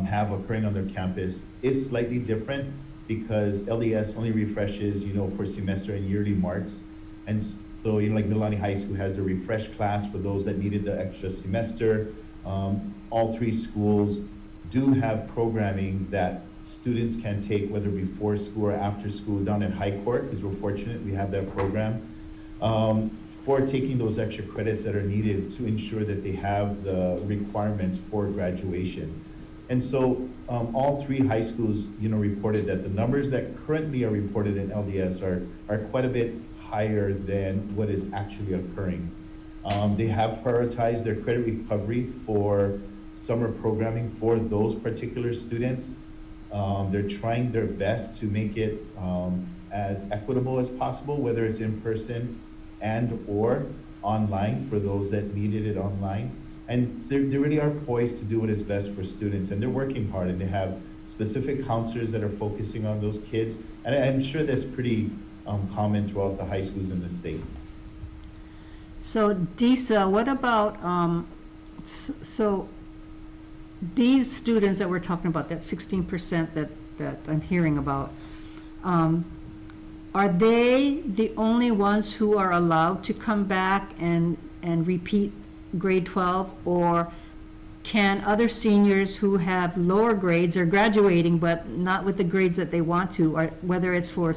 have occurring on their campus is slightly different, because LDS only refreshes, for semester and yearly marks. And so, like Milani High School has the refresh class for those that needed the extra semester. All three schools do have programming that students can take, whether before school or after school, down at High Court, because we're fortunate we have that program, for taking those extra credits that are needed to ensure that they have the requirements for graduation. And so all three high schools, reported that the numbers that currently are reported in LDS are quite a bit higher than what is actually occurring. They have prioritized their credit recovery for summer programming for those particular students. They're trying their best to make it as equitable as possible, whether it's in person and or online for those that needed it online. And they really are poised to do what is best for students, and they're working hard, and they have specific counselors that are focusing on those kids. And I'm sure that's pretty common throughout the high schools in the state. So Disa, what about, so these students that we're talking about, that 16% that I'm hearing about, are they the only ones who are allowed to come back and repeat grade 12? Or can other seniors who have lower grades are graduating but not with the grades that they want to, or whether it's for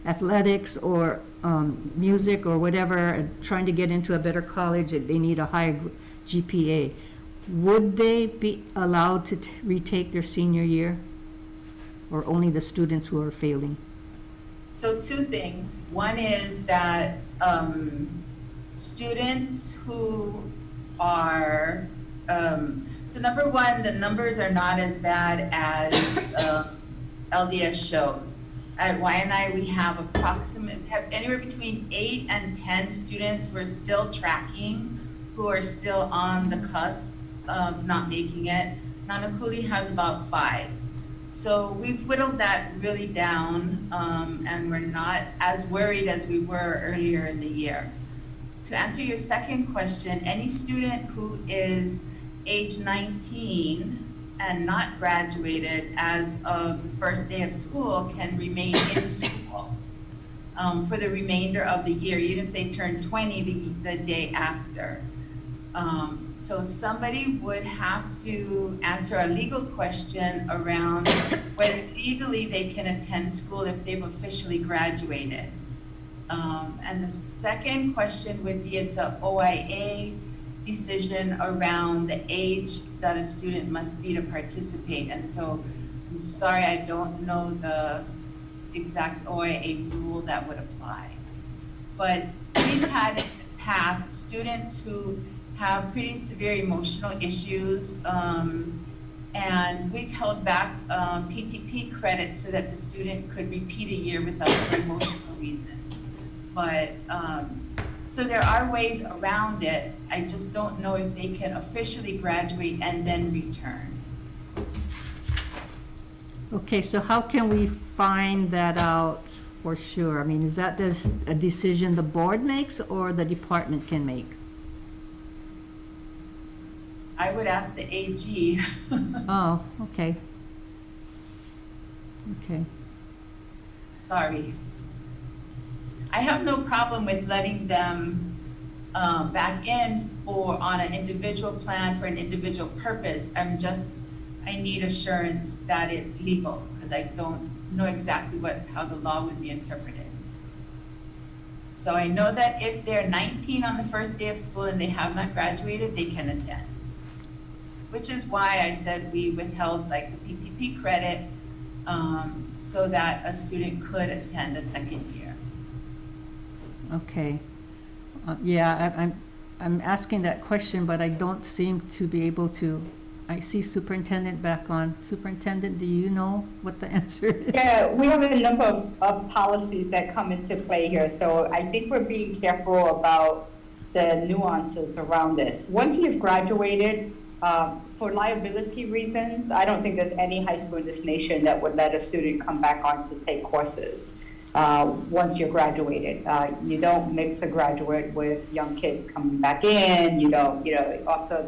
athletics or music or whatever, trying to get into a better college, they need a higher GPA, would they be allowed to retake their senior year? Or only the students who are failing? So two things. One is that students who are, so number one, the numbers are not as bad as LDS shows. At Waianae, we have anywhere between 8 and 10 students who are still tracking, who are still on the cusp of not making it. Nanakuli has about 5. So we've whittled that really down, and we're not as worried as we were earlier in the year. To answer your second question, any student who is age 19 and not graduated as of the first day of school can remain in school for the remainder of the year, even if they turn 20 the day after. So somebody would have to answer a legal question around whether legally they can attend school if they've officially graduated. And the second question would be, it's a OIA decision around the age that a student must be to participate. And so I'm sorry, I don't know the exact OIA rule that would apply. But we've had in the past students who have pretty severe emotional issues, and we've held back PTP credit so that the student could repeat a year with us for emotional reasons. But so there are ways around it. I just don't know if they can officially graduate and then return. Okay, so how can we find that out for sure? I mean, is that a decision the board makes or the department can make? I would ask the AG. Oh, okay. Okay. Sorry. I have no problem with letting them back in on an individual plan for an individual purpose. I need assurance that it's legal, because I don't know exactly how the law would be interpreted. So I know that if they're 19 on the first day of school and they have not graduated, they can attend. Which is why I said we withheld like the PTP credit so that a student could attend a second year. Okay. Yeah, I'm asking that question, but I don't seem to be able to. I see Superintendent back on. Superintendent, do you know what the answer is? Yeah, we have a number of policies that come into play here, so I think we're being careful about the nuances around this. Once you've graduated, for liability reasons, I don't think there's any high school in this nation that would let a student come back on to take courses once you're graduated. You don't mix a graduate with young kids coming back in. You don't, also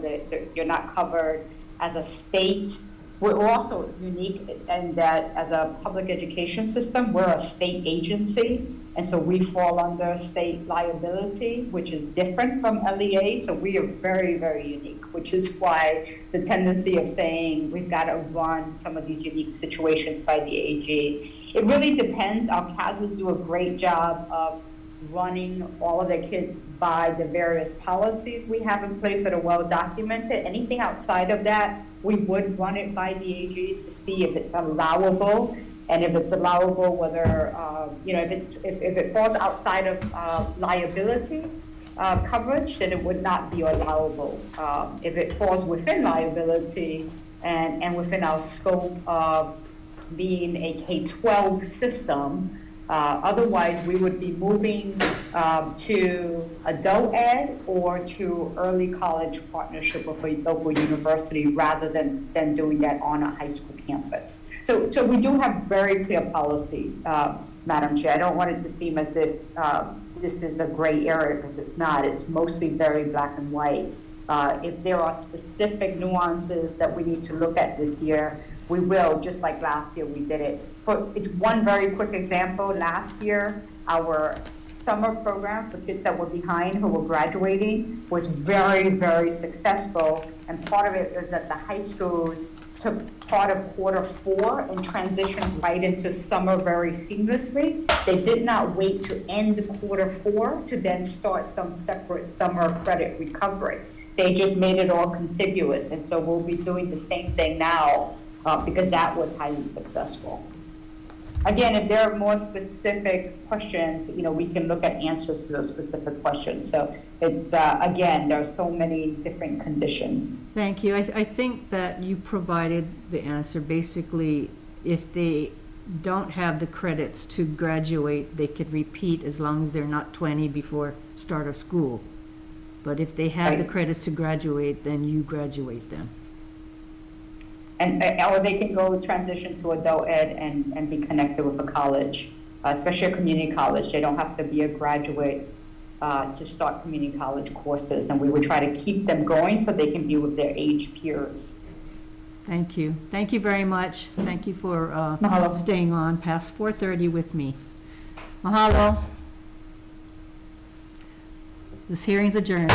you're not covered as a state. We're also unique in that as a public education system, we're a state agency. And so we fall under state liability, which is different from LEA. So we are very, very unique, which is why the tendency of saying we've got to run some of these unique situations by the AG. It really depends. Our CASs do a great job of running all of their kids by the various policies we have in place that are well documented. Anything outside of that, we would run it by the AGs to see if it's allowable. And if it's allowable, whether, if it falls outside of liability coverage, then it would not be allowable. If it falls within liability, and within our scope of being a K-12 system. Otherwise, we would be moving to adult ed or to early college partnership with a local university rather than doing that on a high school campus. So we do have very clear policy, Madam Chair. I don't want it to seem as if this is a gray area, because it's not. It's mostly very black and white. If there are specific nuances that we need to look at this year, we will, just like last year we did it. It's one very quick example. Last year, our summer program for kids that were behind who were graduating was very, very successful. And part of it is that the high schools took part of Q4 and transitioned right into summer very seamlessly. They did not wait to end Q4 to then start some separate summer credit recovery. They just made it all contiguous. And so we'll be doing the same thing now because that was highly successful. Again, if there are more specific questions, we can look at answers to those specific questions. So it's, again, there are so many different conditions. Thank you. I think that you provided the answer. Basically, if they don't have the credits to graduate, they could repeat as long as they're not 20 before start of school. But if they have the credits to graduate, then you graduate them. And or they can go transition to adult ed and be connected with a college, especially a community college. They don't have to be a graduate to start community college courses. And we would try to keep them going so they can be with their age peers. Thank you. Thank you very much. Thank you for Mahalo. staying on past 4:30 with me. Mahalo. This hearing's adjourned.